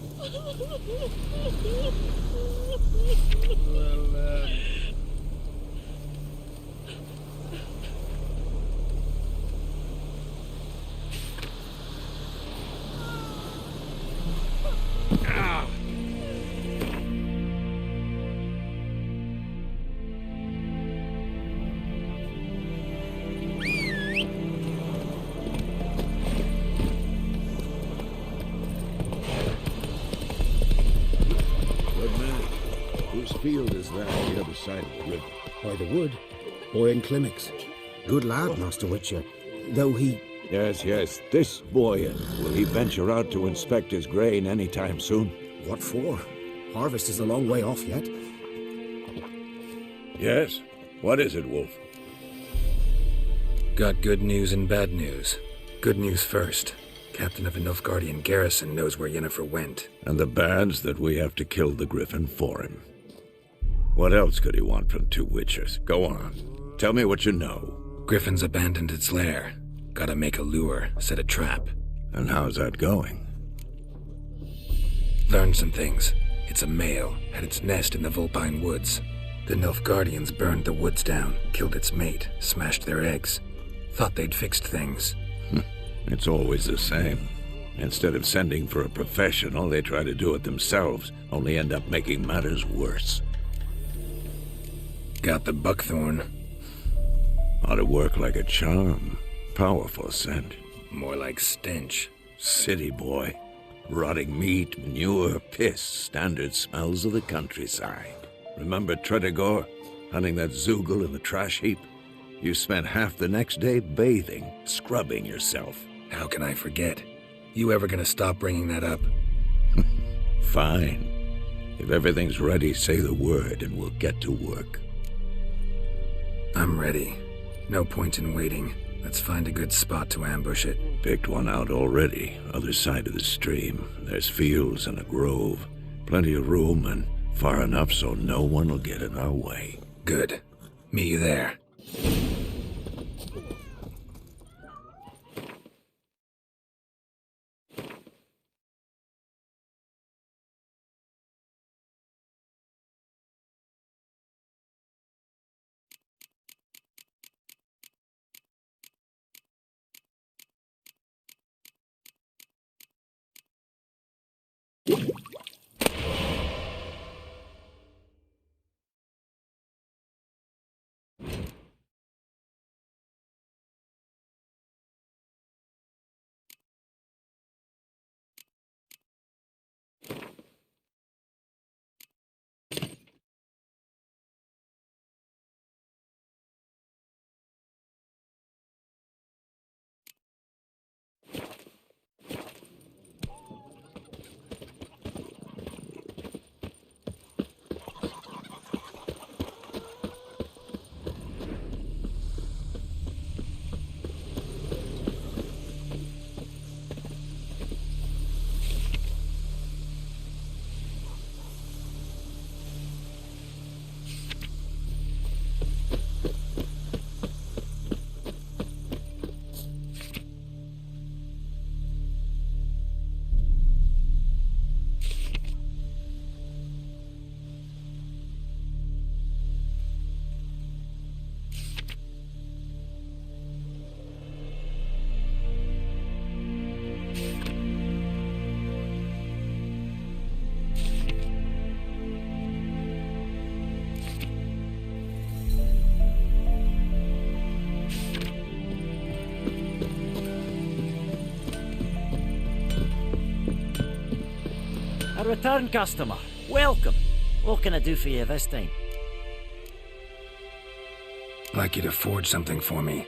Well, Whose field is that on the other side of the river? By the wood. Boy in Climmix. Good lad, Master Witcher. Though he... Yes, this boy. Will he venture out to inspect his grain any time soon? What for? Harvest is a long way off yet. Yes? What is it, Wolf? Got good news and bad news. Good news first. Captain of a Nilfgaardian garrison knows where Yennefer went. And the bad's that we have to kill the Griffin for him. What else could he want from two Witchers? Go on. Tell me what you know. Griffin's abandoned its lair. Gotta make a lure, set a trap. And how's that going? Learned some things. It's a male, had its nest in the Vulpine Woods. The Nilfgaardians burned the woods down, killed its mate, smashed their eggs. Thought they'd fixed things. It's always the same. Instead of sending for a professional, they try to do it themselves, only end up making matters worse. Got the buckthorn. Ought to work like a charm. Powerful scent. More like stench. City boy. Rotting meat, manure, piss, standard smells of the countryside. Remember Tredegor? Hunting that Zoogle in the trash heap? You spent half the next day bathing, scrubbing yourself. How can I forget? You ever gonna stop bringing that up? Fine. If everything's ready, say the word and we'll get to work. I'm ready. No point in waiting. Let's find a good spot to ambush it. Picked one out already, other side of the stream. There's fields and a grove. Plenty of room and far enough so no one will get in our way. Good. Meet you there. A return customer. Welcome. What can I do for you this time? I'd like you to forge something for me.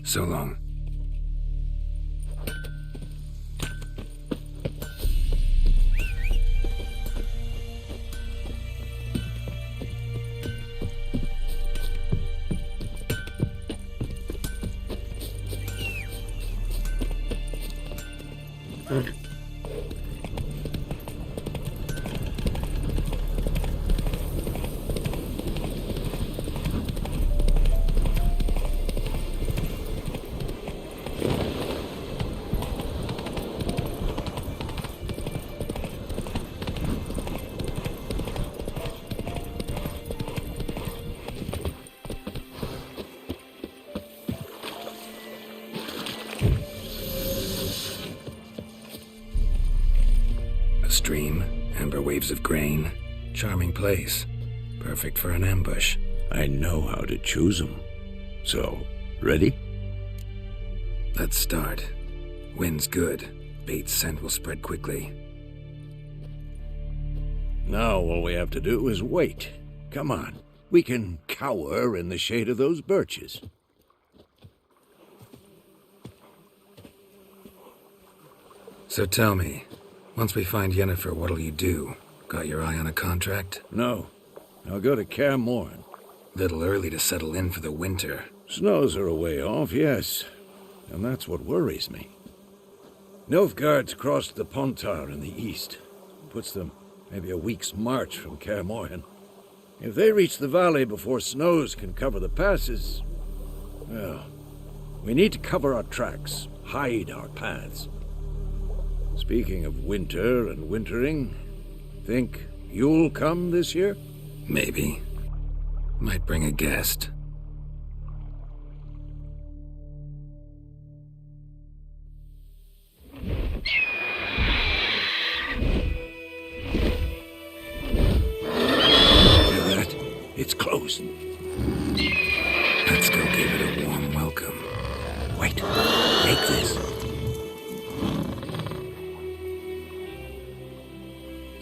So long. Stream, amber waves of grain. Charming place. Perfect for an ambush. I know how to choose them. So, ready? Let's start. Wind's good. Bait's scent will spread quickly. Now all we have to do is wait. Come on. We can cower in the shade of those birches. So tell me, once we find Yennefer, what'll you do? Got your eye on a contract? No. I'll go to Kaer Morhen. Little early to settle in for the winter. Snows are a way off, yes. And that's what worries me. Nilfgaard's crossed the Pontar in the east. Puts them maybe a week's march from Kaer Morhen. If they reach the valley before snows can cover the passes, well, we need to cover our tracks, hide our paths. Speaking of winter and wintering, think you'll come this year? Maybe. Might bring a guest. It's closed. Let's go give it a warm welcome. Wait, take this.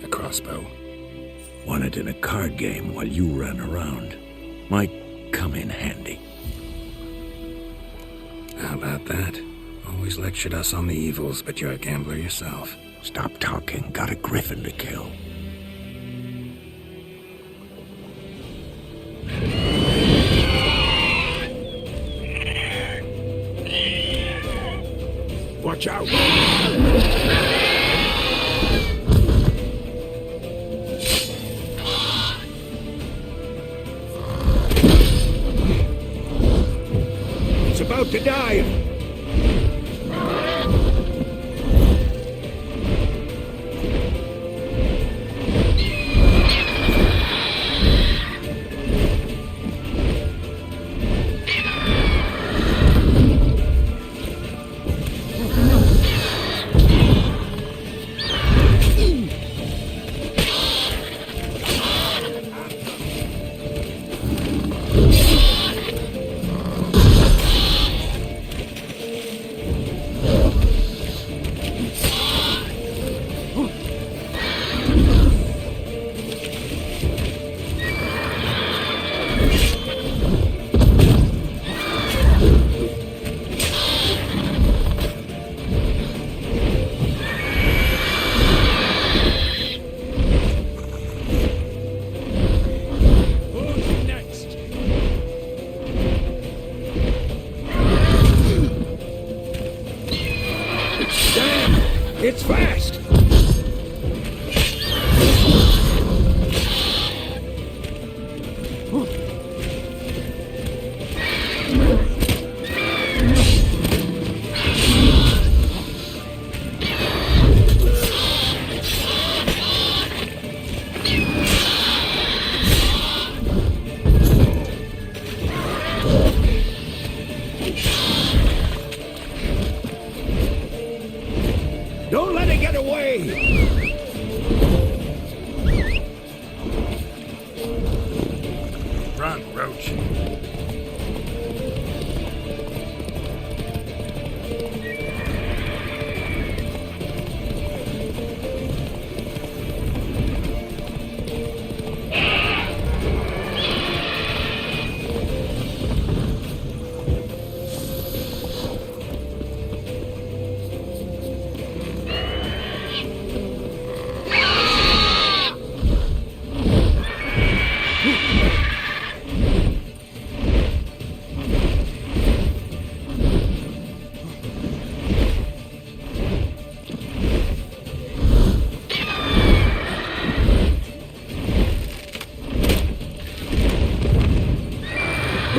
A crossbow. Won it in a card game while you ran around. Might come in handy. How about that? Always lectured us on the evils, but you're a gambler yourself. Stop talking. Got a griffin to kill. Watch out! It's about to dive!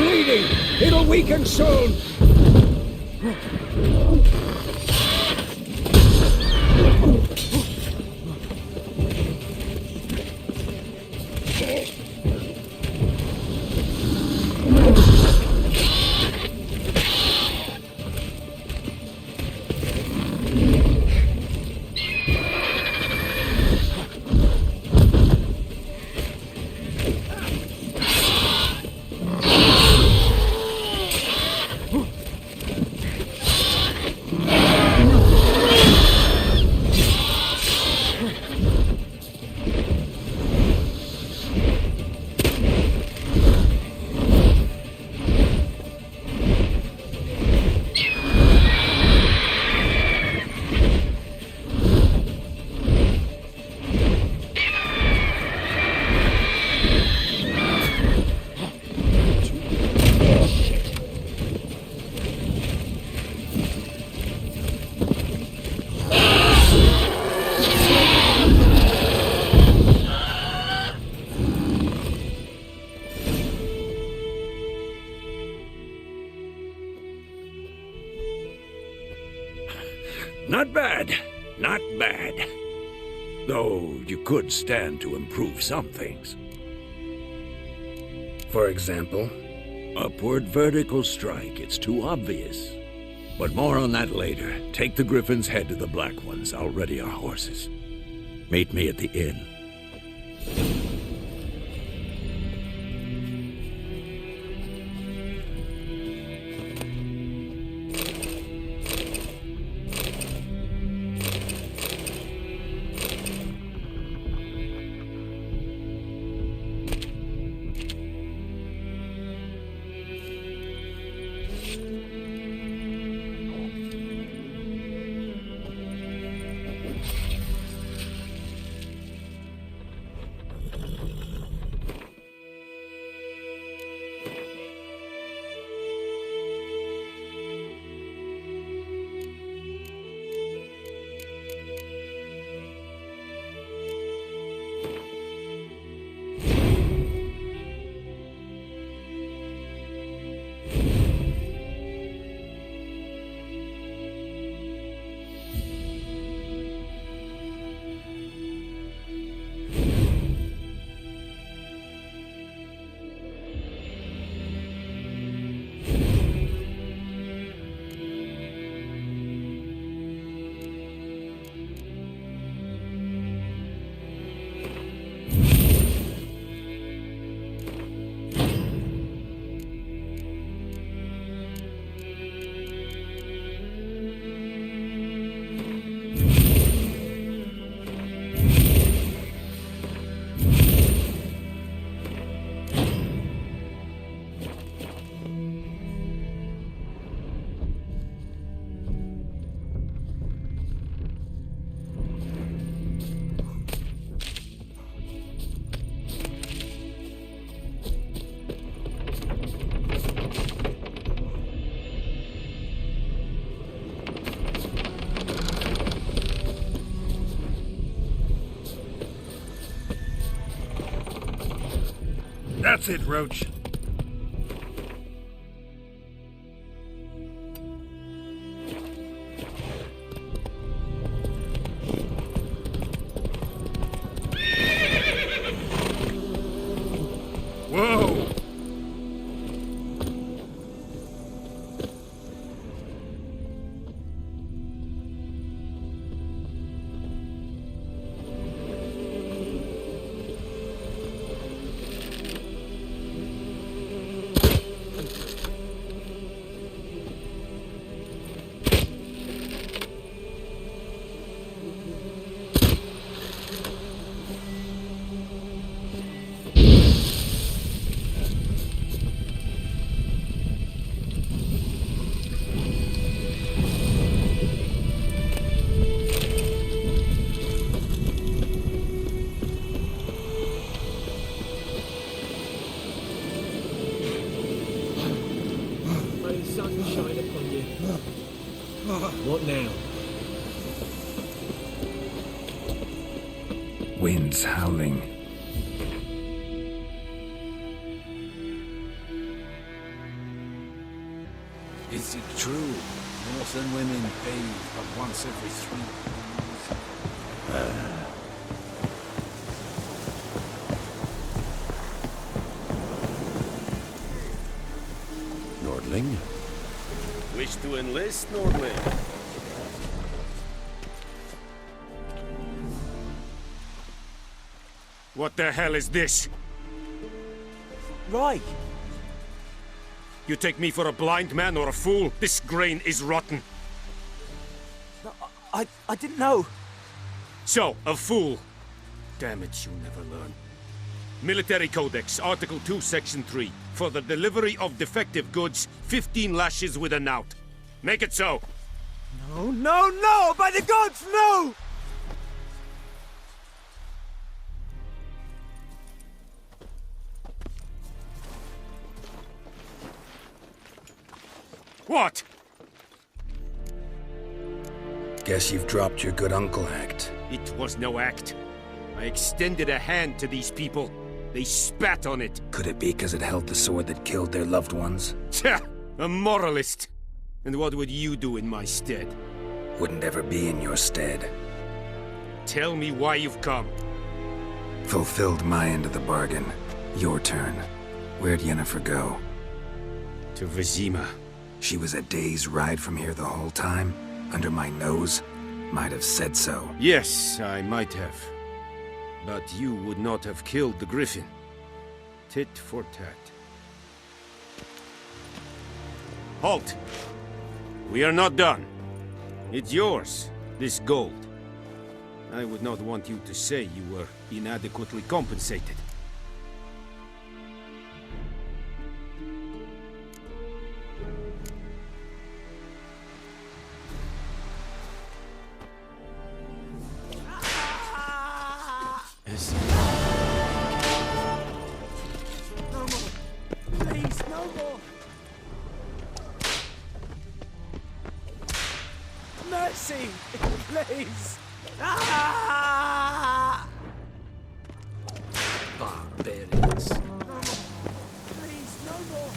bleeding! It'll weaken soon! Not bad. Not bad. Though you could stand to improve some things. For example? Upward vertical strike. It's too obvious. But more on that later. Take the Griffin's head to the Black Ones. I'll ready our horses. Meet me at the inn. That's it, Roach. Whoa! What now? Winds howling. Is it true? Northern women bathe but once every 3 years. Nordling? Wish to enlist, Nordling? What the hell is this? Right. You take me for a blind man or a fool? This grain is rotten. I didn't know. So, a fool. Damn it, you never learn. Military Codex, Article 2, Section 3. For the delivery of defective goods, 15 lashes with a knout. Make it so. No, no, no! By the gods, no! What? Guess you've dropped your good uncle act. It was no act. I extended a hand to these people. They spat on it. Could it be because it held the sword that killed their loved ones? Tja! A moralist! And what would you do in my stead? Wouldn't ever be in your stead. Tell me why you've come. Fulfilled my end of the bargain. Your turn. Where'd Yennefer go? To Vizima. She was a day's ride from here the whole time? Under my nose? Might have said so. Yes, I might have. But you would not have killed the griffin. Tit for tat. Halt! We are not done. It's yours, this gold. I would not want you to say you were inadequately compensated. Mercy! Please! Ah! Barbarians. Please, no more!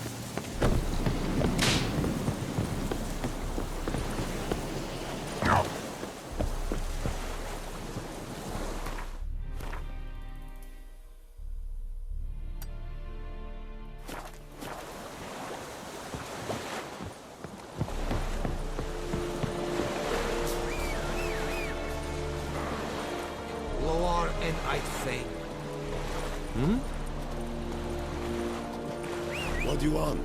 What do you want?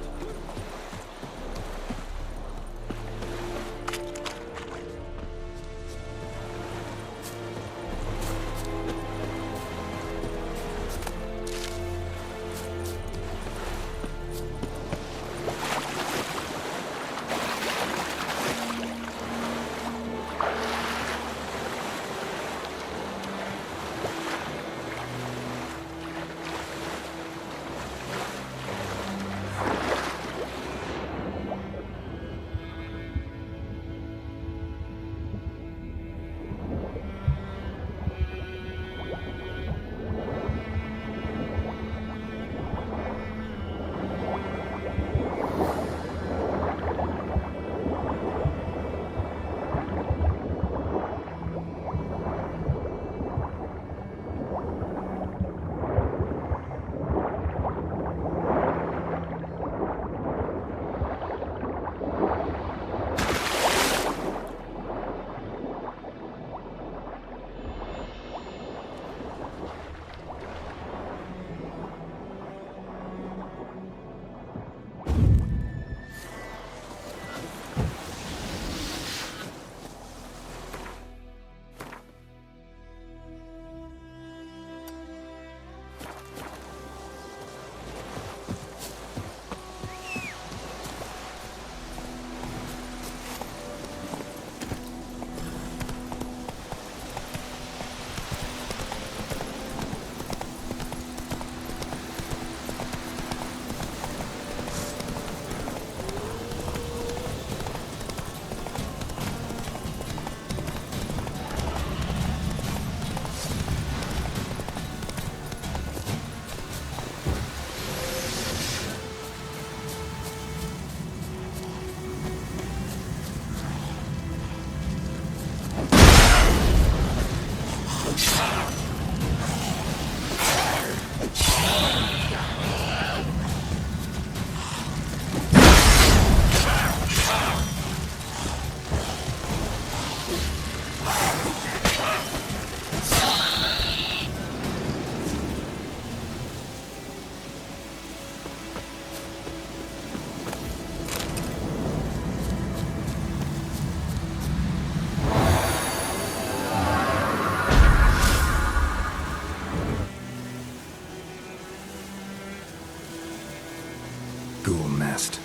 past.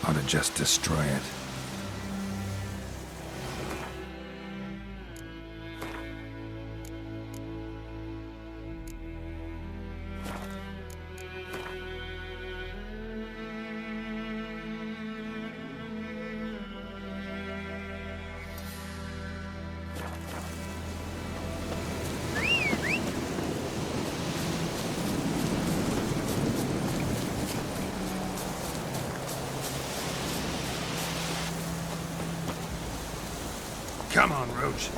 Ought to just destroy it. Come on, Roach.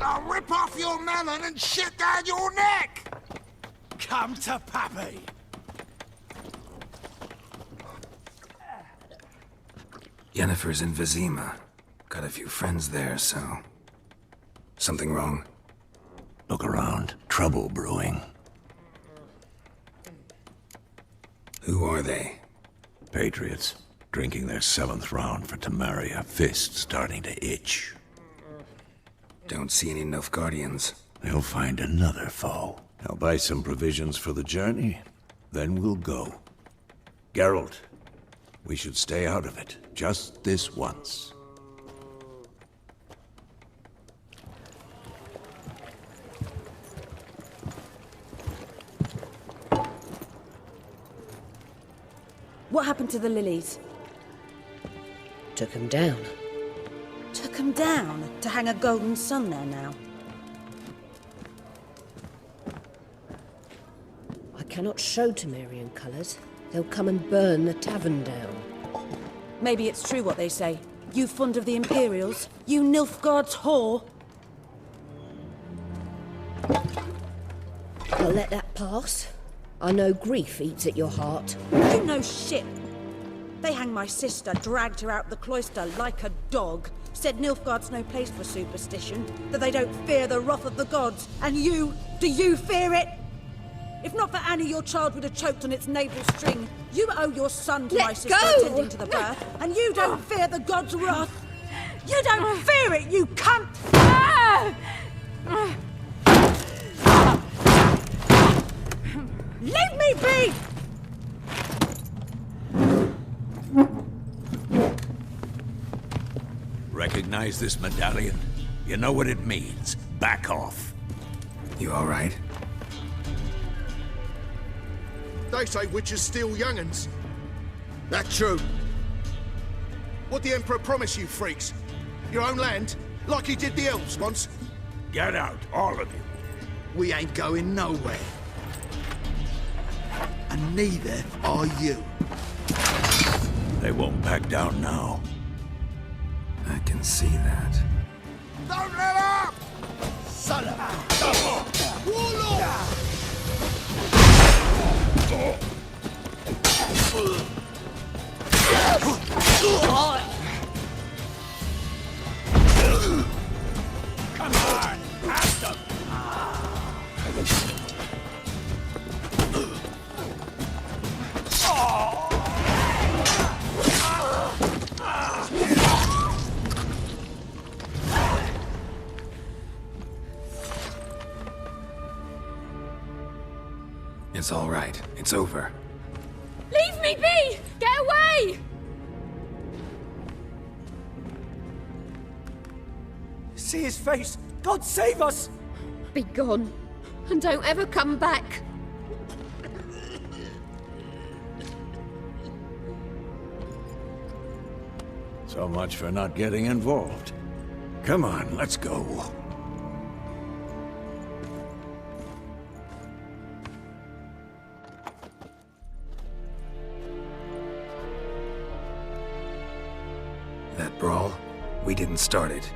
I'll rip off your melon and shit down your neck! Come to Pappy! Yennefer's in Vizima. Got a few friends there, so... Something wrong? Look around. Trouble brewing. Who are they? Patriots. Drinking their 7th round for Temeria. Fists starting to itch. Don't see any Nilfgaardians. They'll find another foe. I'll buy some provisions for the journey. Then we'll go. Geralt, we should stay out of it. Just this once. What happened to the lilies? Took him down. Took him down to hang a golden sun there now. I cannot show Temerian colours. They'll come and burn the tavern down. Maybe it's true what they say. You fond of the Imperials? You Nilfgaard's whore? I'll let that pass. I know grief eats at your heart. You know shit. They hanged my sister, dragged her out the cloister like a dog. Said Nilfgaard's no place for superstition, that they don't fear the wrath of the gods. And you, do you fear it? If not for Annie, your child would have choked on its navel string. You owe your son to my sister attending to the birth, and you don't fear the gods' wrath. You don't fear it, you cunt! Leave me be! Recognize this medallion? You know what it means. Back off. You all right? They say witches steal young'uns. That true. What the Emperor promised you, freaks? Your own land? Like he did the elves once? Get out, all of you. We ain't going nowhere. And neither are you. They won't back down now. I can see that. Don't let up! Son of a... Warlord! Come on, have them! It's all right. It's over. Leave me be! Get away! See his face? God save us! Be gone, and don't ever come back. So much for not getting involved. Come on, let's go. That brawl, we didn't start it.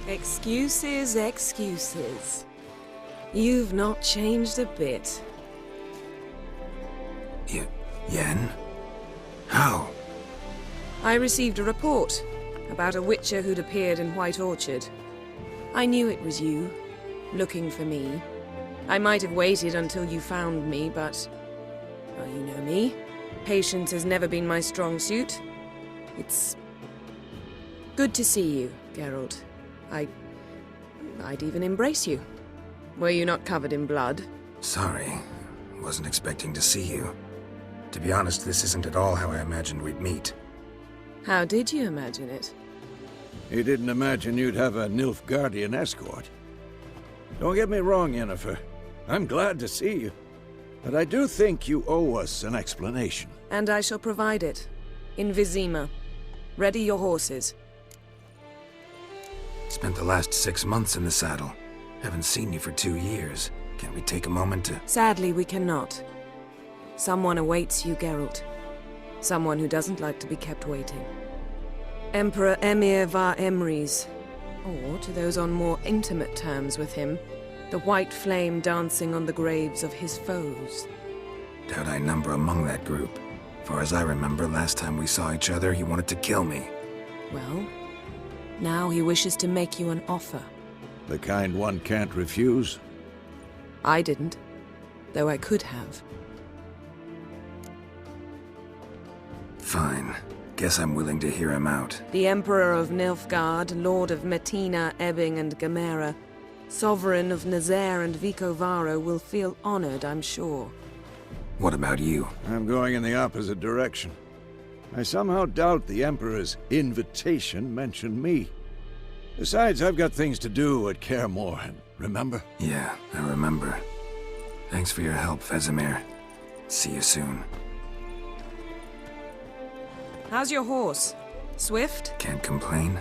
Excuses, excuses. You've not changed a bit. Yen? How? I received a report about a witcher who'd appeared in White Orchard. I knew it was you, looking for me. I might have waited until you found me, but... well, you know me. Patience has never been my strong suit. It's... good to see you, Geralt. I'd even embrace you. Were you not covered in blood? Sorry. Wasn't expecting to see you. To be honest, this isn't at all how I imagined we'd meet. How did you imagine it? He didn't imagine you'd have a Nilfgaardian escort. Don't get me wrong, Yennefer. I'm glad to see you. But I do think you owe us an explanation. And I shall provide it. In Vizima. Ready your horses. Spent the last 6 months in the saddle. Haven't seen you for 2 years. Can't we take a moment to... Sadly, we cannot. Someone awaits you, Geralt. Someone who doesn't like to be kept waiting. Emperor Emir var Emrys. Or, to those on more intimate terms with him, the white flame dancing on the graves of his foes. Doubt I number among that group. Far as I remember, last time we saw each other, he wanted to kill me. Well, now he wishes to make you an offer. The kind one can't refuse? I didn't, though I could have. Fine. Guess I'm willing to hear him out. The Emperor of Nilfgaard, Lord of Metina, Ebbing and Gamera, Sovereign of Nazaire and Vicovaro will feel honored, I'm sure. What about you? I'm going in the opposite direction. I somehow doubt the Emperor's invitation mentioned me. Besides, I've got things to do at Kaer Morhen, remember? Yeah, I remember. Thanks for your help, Vesemir. See you soon. How's your horse? Swift? Can't complain.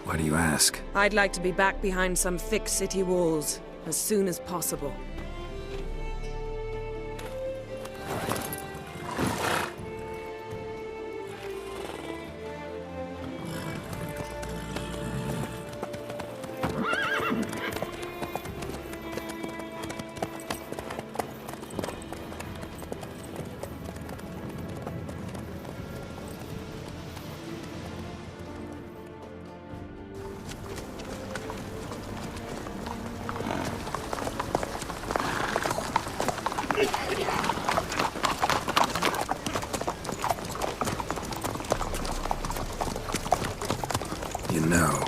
Why do you ask? I'd like to be back behind some thick city walls as soon as possible. You know,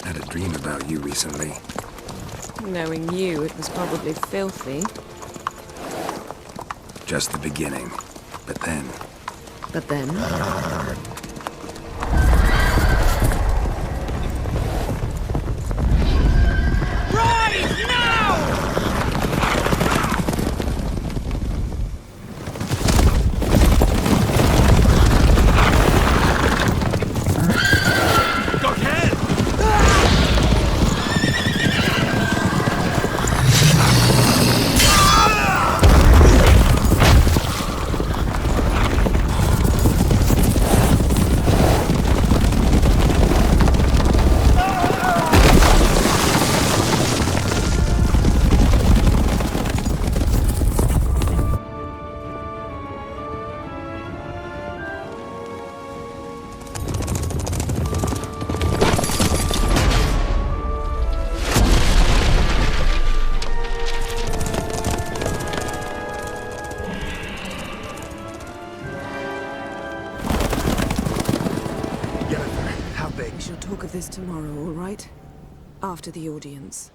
I had a dream about you recently. Knowing you, it was probably filthy. Just the beginning. But then... But then? Rise now! We shall talk of this tomorrow, all right? After the audience.